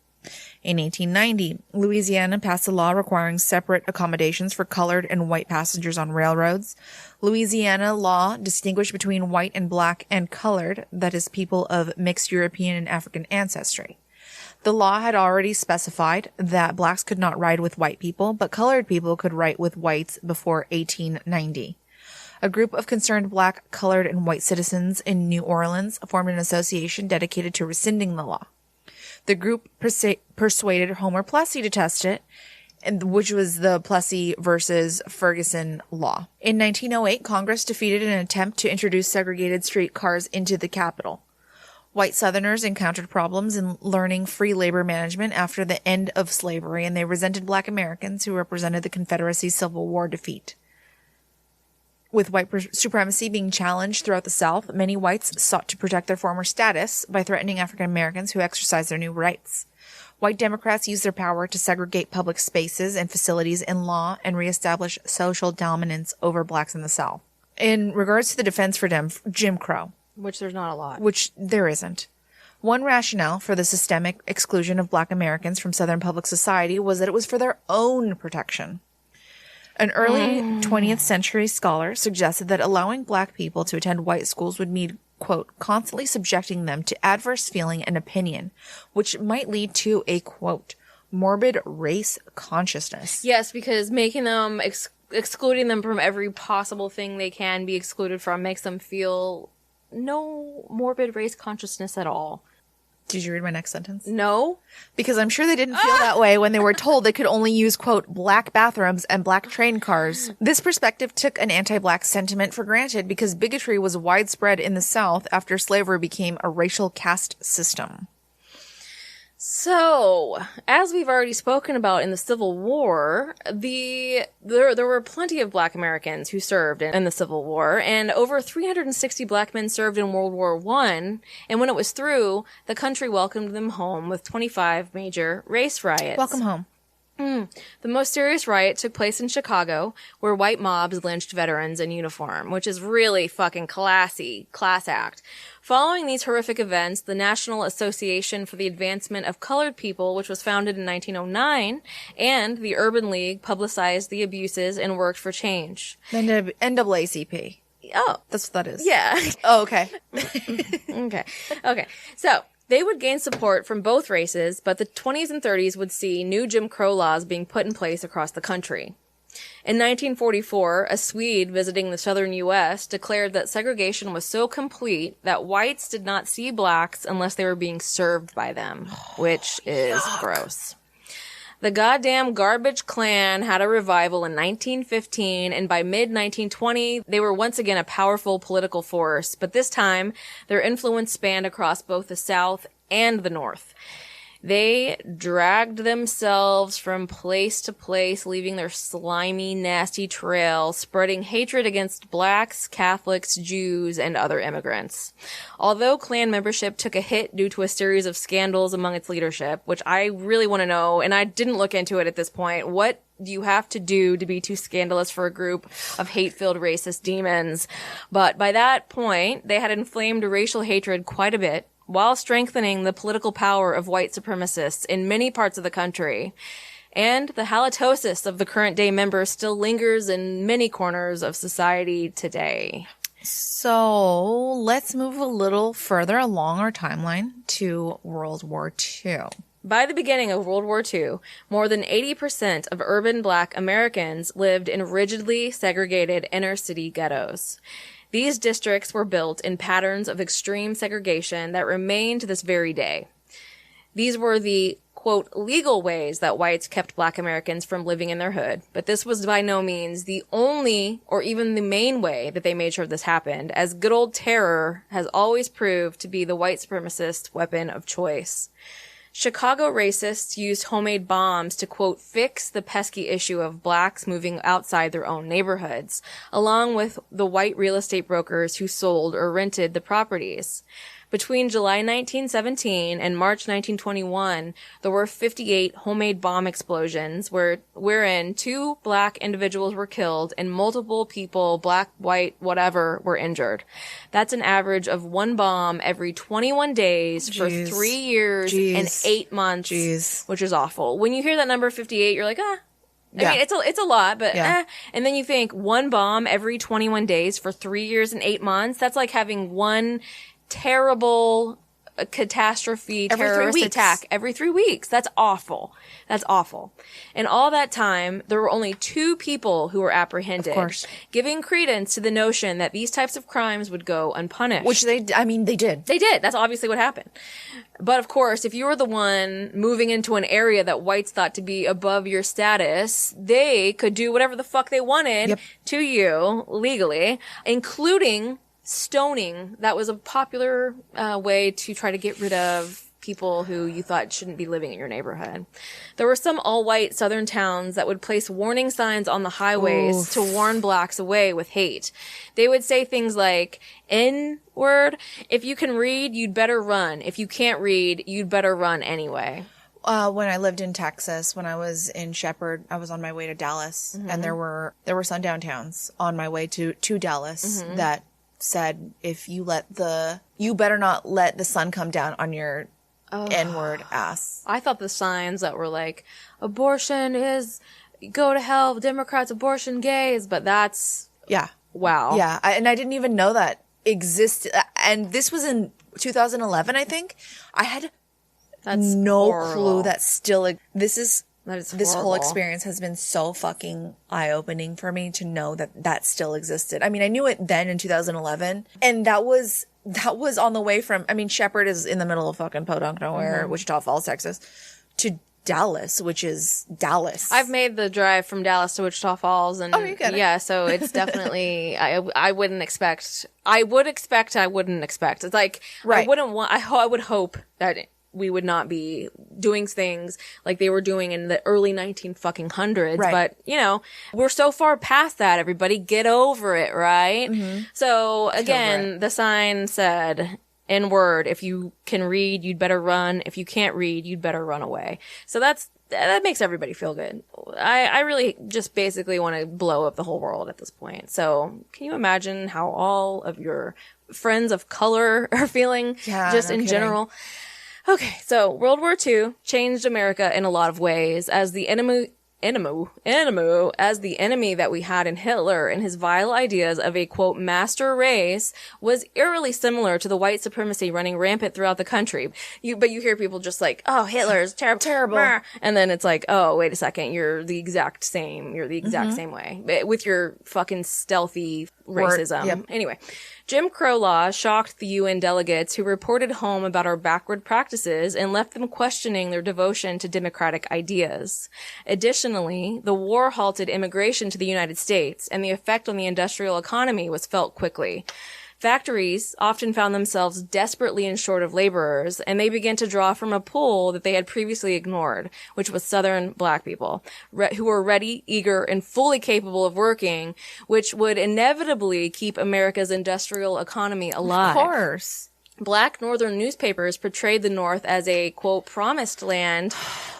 In 1890, Louisiana passed a law requiring separate accommodations for colored and white passengers on railroads. Louisiana law distinguished between white and black and colored, that is, people of mixed European and African ancestry. The law had already specified that blacks could not ride with white people, but colored people could ride with whites before 1890. A group of concerned black, colored, and white citizens in New Orleans formed an association dedicated to rescinding the law. The group persuaded Homer Plessy to test it, which was the Plessy versus Ferguson law. In 1908, Congress defeated an attempt to introduce segregated streetcars into the capital. White Southerners encountered problems in learning free labor management after the end of slavery, and they resented black Americans who represented the Confederacy's Civil War defeat. With white supremacy being challenged throughout the South, many whites sought to protect their former status by threatening African Americans who exercised their new rights. White Democrats used their power to segregate public spaces and facilities in law and reestablish social dominance over blacks in the South. In regards to the defense for Jim Crow, which there's not a lot. Which there isn't. One rationale for the systemic exclusion of black Americans from Southern public society was that it was for their own protection. An early 20th century scholar suggested that allowing black people to attend white schools would mean, quote, constantly subjecting them to adverse feeling and opinion, which might lead to a, quote, morbid race consciousness. Yes, because making them, excluding them from every possible thing they can be excluded from makes them feel no morbid race consciousness at all. Did you read my next sentence? No. Because I'm sure they didn't feel that way when they were told they could only use, quote, black bathrooms and black train cars. This perspective took an anti-black sentiment for granted because bigotry was widespread in the South after slavery became a racial caste system. So, as we've already spoken about in the Civil War, there were plenty of black Americans who served in the Civil War, and over 360 black men served in World War I, and when it was through, the country welcomed them home with 25 major race riots. Welcome home. The most serious riot took place in Chicago, where white mobs lynched veterans in uniform, which is really fucking classy, class act. Following these horrific events, the National Association for the Advancement of Colored People, which was founded in 1909, and the Urban League publicized the abuses and worked for change. NAACP. Oh. That's what that is. Yeah. Oh, okay. Okay. So, they would gain support from both races, but the 20s and 30s would see new Jim Crow laws being put in place across the country. In 1944, a Swede visiting the southern U.S. declared that segregation was so complete that whites did not see blacks unless they were being served by them, which is gross. The goddamn garbage Klan had a revival in 1915, and by mid-1920, they were once again a powerful political force, but this time, their influence spanned across both the South and the North. They dragged themselves from place to place, leaving their slimy, nasty trail, spreading hatred against blacks, Catholics, Jews, and other immigrants. Although Klan membership took a hit due to a series of scandals among its leadership, which I really want to know, and I didn't look into it at this point, what do you have to do to be too scandalous for a group of hate-filled racist demons? But by that point, they had inflamed racial hatred quite a bit, while strengthening the political power of white supremacists in many parts of the country. And the halitosis of the current day members still lingers in many corners of society today. So let's move a little further along our timeline to World War II. By the beginning of World War II, more than 80% of urban black Americans lived in rigidly segregated inner-city ghettos. These districts were built in patterns of extreme segregation that remain to this very day. These were the, quote, legal ways that whites kept black Americans from living in their hood, but this was by no means the only or even the main way that they made sure this happened, as good old terror has always proved to be the white supremacist weapon of choice. Chicago racists used homemade bombs to, quote, fix the pesky issue of blacks moving outside their own neighborhoods, along with the white real estate brokers who sold or rented the properties. Between July 1917 and March 1921, there were 58 homemade bomb explosions wherein 2 black individuals were killed and multiple people, black, white, whatever, were injured. That's an average of 1 bomb every 21 days for 3 years and 8 months, which is awful. When you hear that number 58, you're like, I mean, it's a lot, but And then you think 1 bomb every 21 days for 3 years and 8 months. That's like having 1 terrible catastrophe terrorist attack every 3 weeks. That's awful. That's awful. And all that time, there were only 2 people who were apprehended, of course, giving credence to the notion that these types of crimes would go unpunished. Which they did. They did. That's obviously what happened. But of course, if you were the one moving into an area that whites thought to be above your status, they could do whatever the fuck they wanted to you legally, including stoning. That was a popular way to try to get rid of people who you thought shouldn't be living in your neighborhood. There were some all-white southern towns that would place warning signs on the highways to warn blacks away with hate. They would say things like, N-word, if you can read, you'd better run. If you can't read, you'd better run anyway. When I lived in Texas, when I was in Shepherd, I was on my way to Dallas, and there were sundown towns on my way to Dallas that said, if you better not let the sun come down on your N-word ass. I thought the signs that were like, abortion is, go to hell, Democrats, abortion, gays, but that's... Yeah. Wow. Yeah, and I didn't even know that existed. And this was in 2011, I think. I had clue that this whole experience has been so fucking eye-opening for me to know that still existed. I mean, I knew it then in 2011, and that was on the way from, I mean, Shepherd is in the middle of fucking podunk nowhere, Wichita Falls, Texas, to Dallas, which is Dallas. I've made the drive from Dallas to Wichita Falls, and you get it. Yeah, so it's definitely I wouldn't expect. I would expect. I wouldn't expect. It's like right. I would hope that we would not be doing things like they were doing in the early 1900s. Right. But, you know, we're so far past that, everybody. Get over it, right? So, again, the sign said, N-word, if you can read, you'd better run. If you can't read, you'd better run away. So that makes everybody feel good. I really just basically want to blow up the whole world at this point. So, can you imagine how all of your friends of color are feeling in general? Okay, so World War II changed America in a lot of ways as the enemy that we had in Hitler and his vile ideas of a, quote, master race was eerily similar to the white supremacy running rampant throughout the country. But you hear people just like, oh, Hitler's terrible. And then it's like, oh, wait a second, you're the exact same way with your fucking stealthy racism. Yep. Anyway, Jim Crow laws shocked the UN delegates who reported home about our backward practices and left them questioning their devotion to democratic ideas. Additionally, the war halted immigration to the United States, and the effect on the industrial economy was felt quickly. Factories often found themselves desperately in short of laborers, and they began to draw from a pool that they had previously ignored, which was Southern black people, who were ready, eager, and fully capable of working, which would inevitably keep America's industrial economy alive. Of course. Black Northern newspapers portrayed the North as a, quote, promised land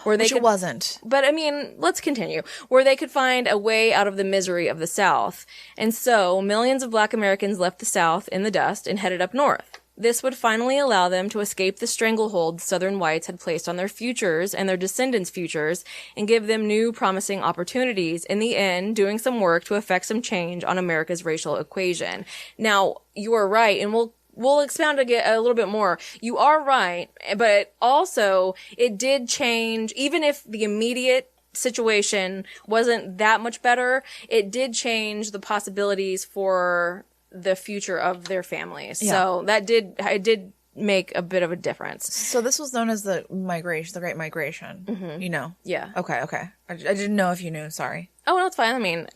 where they it wasn't. But, I mean, let's continue. Where they could find a way out of the misery of the South. And so, millions of black Americans left the South in the dust and headed up north. This would finally allow them to escape the stranglehold Southern whites had placed on their futures and their descendants' futures and give them new promising opportunities, in the end, doing some work to effect some change on America's racial equation. Now, you are right, and we'll expound a little bit more. You are right, but also it did change, even if the immediate situation wasn't that much better, it did change the possibilities for the future of their families. Yeah. So it did make a bit of a difference. So this was known as the Great Migration, you know? Yeah. Okay. I didn't know if you knew, sorry. Oh, no, it's fine. I mean,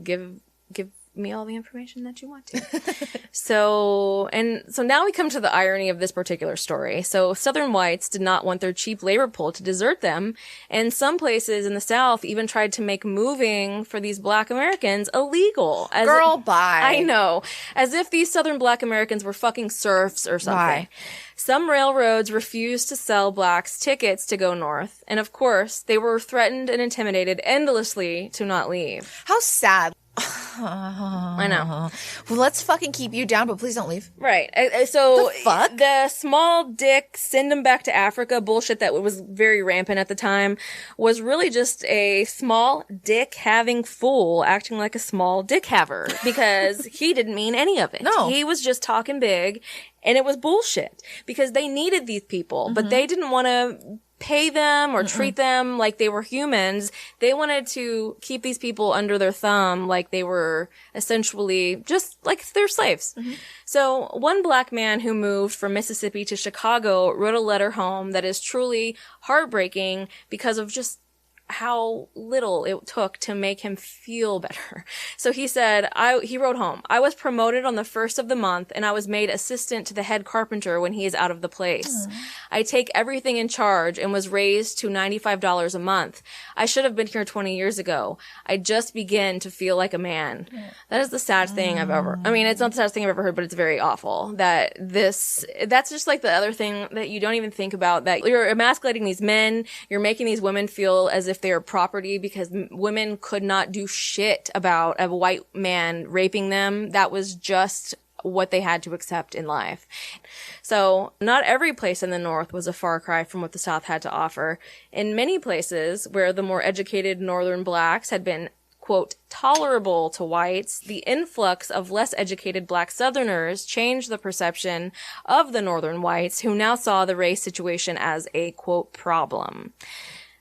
give me all the information that you want to. So now we come to the irony of this particular story. So Southern whites did not want their cheap labor pool to desert them, and some places in the South even tried to make moving for these black Americans illegal. Bye. I know. As if these Southern black Americans were fucking serfs or something. Bye. Some railroads refused to sell blacks tickets to go north, and of course, they were threatened and intimidated endlessly to not leave. How sad. I know. Well, let's fucking keep you down, but please don't leave. Right. So the fuck? The small dick send them back to Africa bullshit that was very rampant at the time was really just a small dick having fool acting like a small dick haver because he didn't mean any of it. No. He was just talking big, and it was bullshit because they needed these people, but they didn't want to pay them or treat them like they were humans. They wanted to keep these people under their thumb like they were essentially just like they're slaves. So one black man who moved from Mississippi to Chicago wrote a letter home that is truly heartbreaking because of just how little it took to make him feel better. So he said, he wrote home, "I was promoted on the first of the month and I was made assistant to the head carpenter when he is out of the place. I take everything in charge and was raised to $95 a month. I should have been here 20 years ago. I just begin to feel like a man." That is the saddest thing I've ever, I mean, it's not the saddest thing I've ever heard, but it's very awful that's just like the other thing that you don't even think about, that you're emasculating these men, you're making these women feel as if they are property because women could not do shit about a white man raping them. That was just what they had to accept in life. So not every place in the North was a far cry from what the South had to offer. In many places where the more educated Northern blacks had been, quote, tolerable to whites, the influx of less educated black Southerners changed the perception of the Northern whites, who now saw the race situation as a, quote, problem.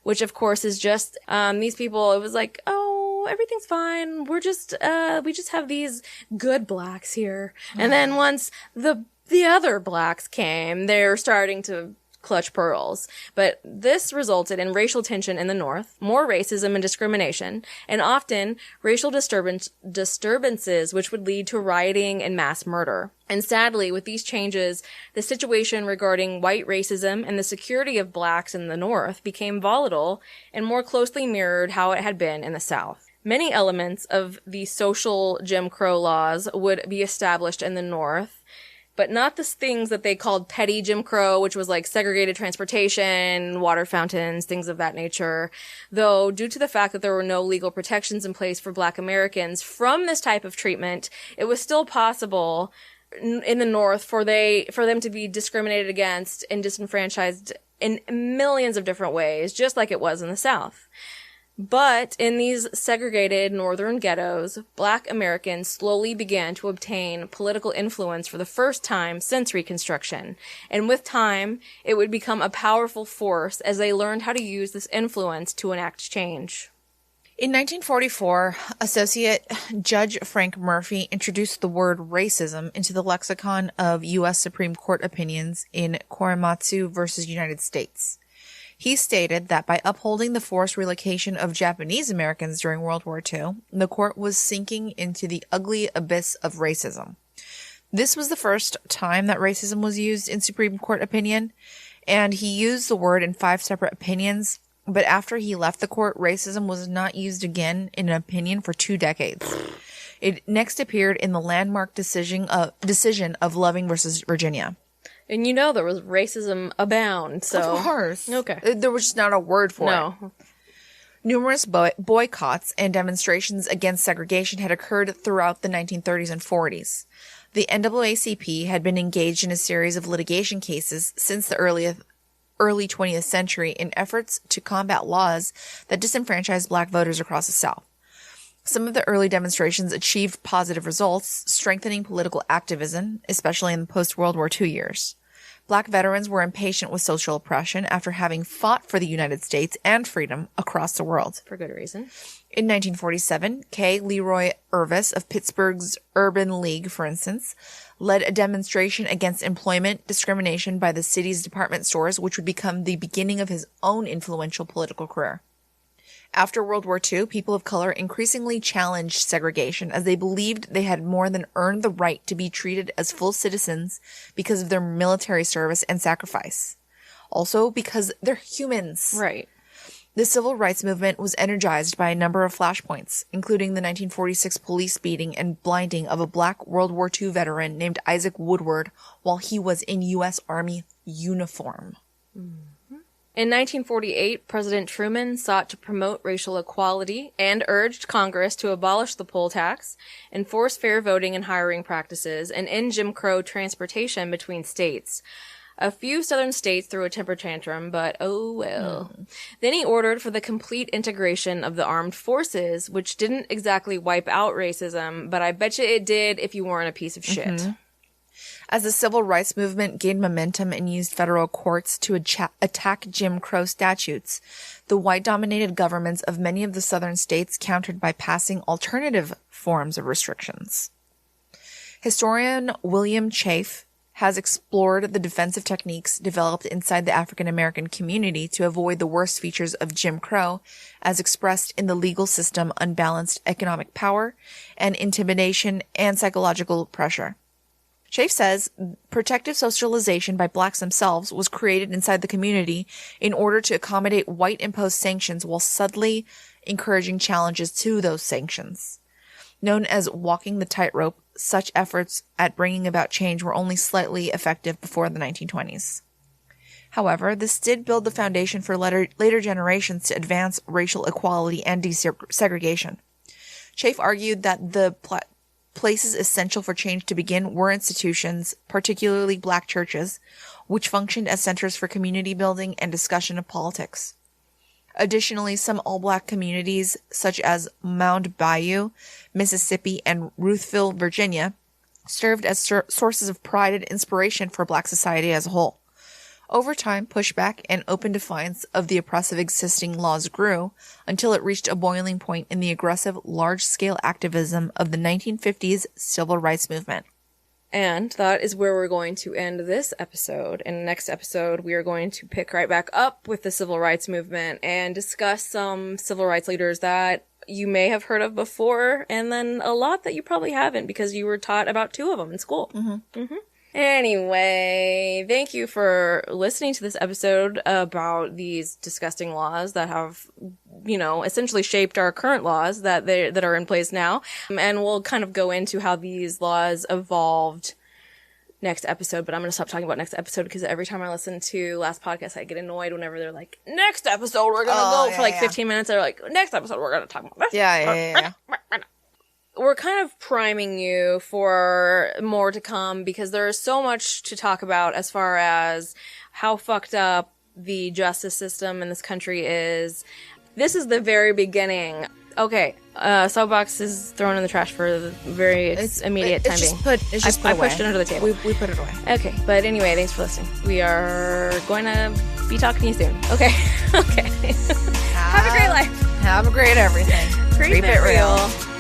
Which, of course, is just, these people, it was like, oh, everything's fine. We just have these good blacks here. And then once the other blacks came, they're starting to clutch pearls. But this resulted in racial tension in the North, more racism and discrimination, and often racial disturbances which would lead to rioting and mass murder. And sadly, with these changes, the situation regarding white racism and the security of blacks in the North became volatile and more closely mirrored how it had been in the South. Many elements of the social Jim Crow laws would be established in the North, but not the things that they called petty Jim Crow, which was like segregated transportation, water fountains, things of that nature. Though, due to the fact that there were no legal protections in place for Black Americans from this type of treatment, it was still possible in the North for them to be discriminated against and disenfranchised in millions of different ways, just like it was in the South. But in these segregated northern ghettos, Black Americans slowly began to obtain political influence for the first time since Reconstruction. And with time, it would become a powerful force as they learned how to use this influence to enact change. In 1944, Associate Judge Frank Murphy introduced the word racism into the lexicon of U.S. Supreme Court opinions in Korematsu versus United States. He stated that by upholding the forced relocation of Japanese Americans during World War II, the court was sinking into the ugly abyss of racism. This was the first time that racism was used in Supreme Court opinion, and he used the word in 5 separate opinions, but after he left the court, racism was not used again in an opinion for 2 decades. It next appeared in the landmark decision of Loving versus Virginia. And you know there was racism abound, so... Of course. Okay. There was just not a word for it. No. Numerous boycotts and demonstrations against segregation had occurred throughout the 1930s and 40s. The NAACP had been engaged in a series of litigation cases since the early 20th century in efforts to combat laws that disenfranchised Black voters across the South. Some of the early demonstrations achieved positive results, strengthening political activism, especially in the post-World War II years. Black veterans were impatient with social oppression after having fought for the United States and freedom across the world. For good reason. In 1947, K. Leroy Irvis of Pittsburgh's Urban League, for instance, led a demonstration against employment discrimination by the city's department stores, which would become the beginning of his own influential political career. After World War II, people of color increasingly challenged segregation as they believed they had more than earned the right to be treated as full citizens because of their military service and sacrifice. Also because they're humans. Right. The civil rights movement was energized by a number of flashpoints, including the 1946 police beating and blinding of a Black World War II veteran named Isaac Woodward while he was in U.S. Army uniform. In 1948, President Truman sought to promote racial equality and urged Congress to abolish the poll tax, enforce fair voting and hiring practices, and end Jim Crow transportation between states. A few southern states threw a temper tantrum, but oh well. Then he ordered for the complete integration of the armed forces, which didn't exactly wipe out racism, but I bet you it did if you weren't a piece of shit. As the civil rights movement gained momentum and used federal courts to attack Jim Crow statutes, the white-dominated governments of many of the southern states countered by passing alternative forms of restrictions. Historian William Chafe has explored the defensive techniques developed inside the African American community to avoid the worst features of Jim Crow, as expressed in the legal system, unbalanced economic power, and intimidation and psychological pressure. Chafe says protective socialization by blacks themselves was created inside the community in order to accommodate white-imposed sanctions while subtly encouraging challenges to those sanctions. Known as walking the tightrope, such efforts at bringing about change were only slightly effective before the 1920s. However, this did build the foundation for later generations to advance racial equality and desegregation. Chafe argued that the places essential for change to begin were institutions, particularly black churches, which functioned as centers for community building and discussion of politics. Additionally, some all-black communities, such as Mound Bayou, Mississippi, and Ruthville, Virginia, served as sources of pride and inspiration for black society as a whole. Over time, pushback and open defiance of the oppressive existing laws grew until it reached a boiling point in the aggressive, large-scale activism of the 1950s civil rights movement. And that is where we're going to end this episode. In the next episode, we are going to pick right back up with the civil rights movement and discuss some civil rights leaders that you may have heard of before, and then a lot that you probably haven't because you were taught about 2 of them in school. Anyway, thank you for listening to this episode about these disgusting laws that have, essentially shaped our current laws that are in place now. And we'll kind of go into how these laws evolved next episode, but I'm going to stop talking about next episode because every time I listen to last podcast, I get annoyed whenever they're like, next episode, we're going to go for 15 minutes. They're like, next episode, we're going to talk about this. Yeah. We're kind of priming you for more to come because there is so much to talk about as far as how fucked up the justice system in this country is. This is the very beginning. Okay, soapbox is thrown in the trash for the very immediate time being. I pushed it under the table. We put it away. Okay, but anyway, thanks for listening. We are going to be talking to you soon. Okay. Have a great life. Have a great everything. Creep it real.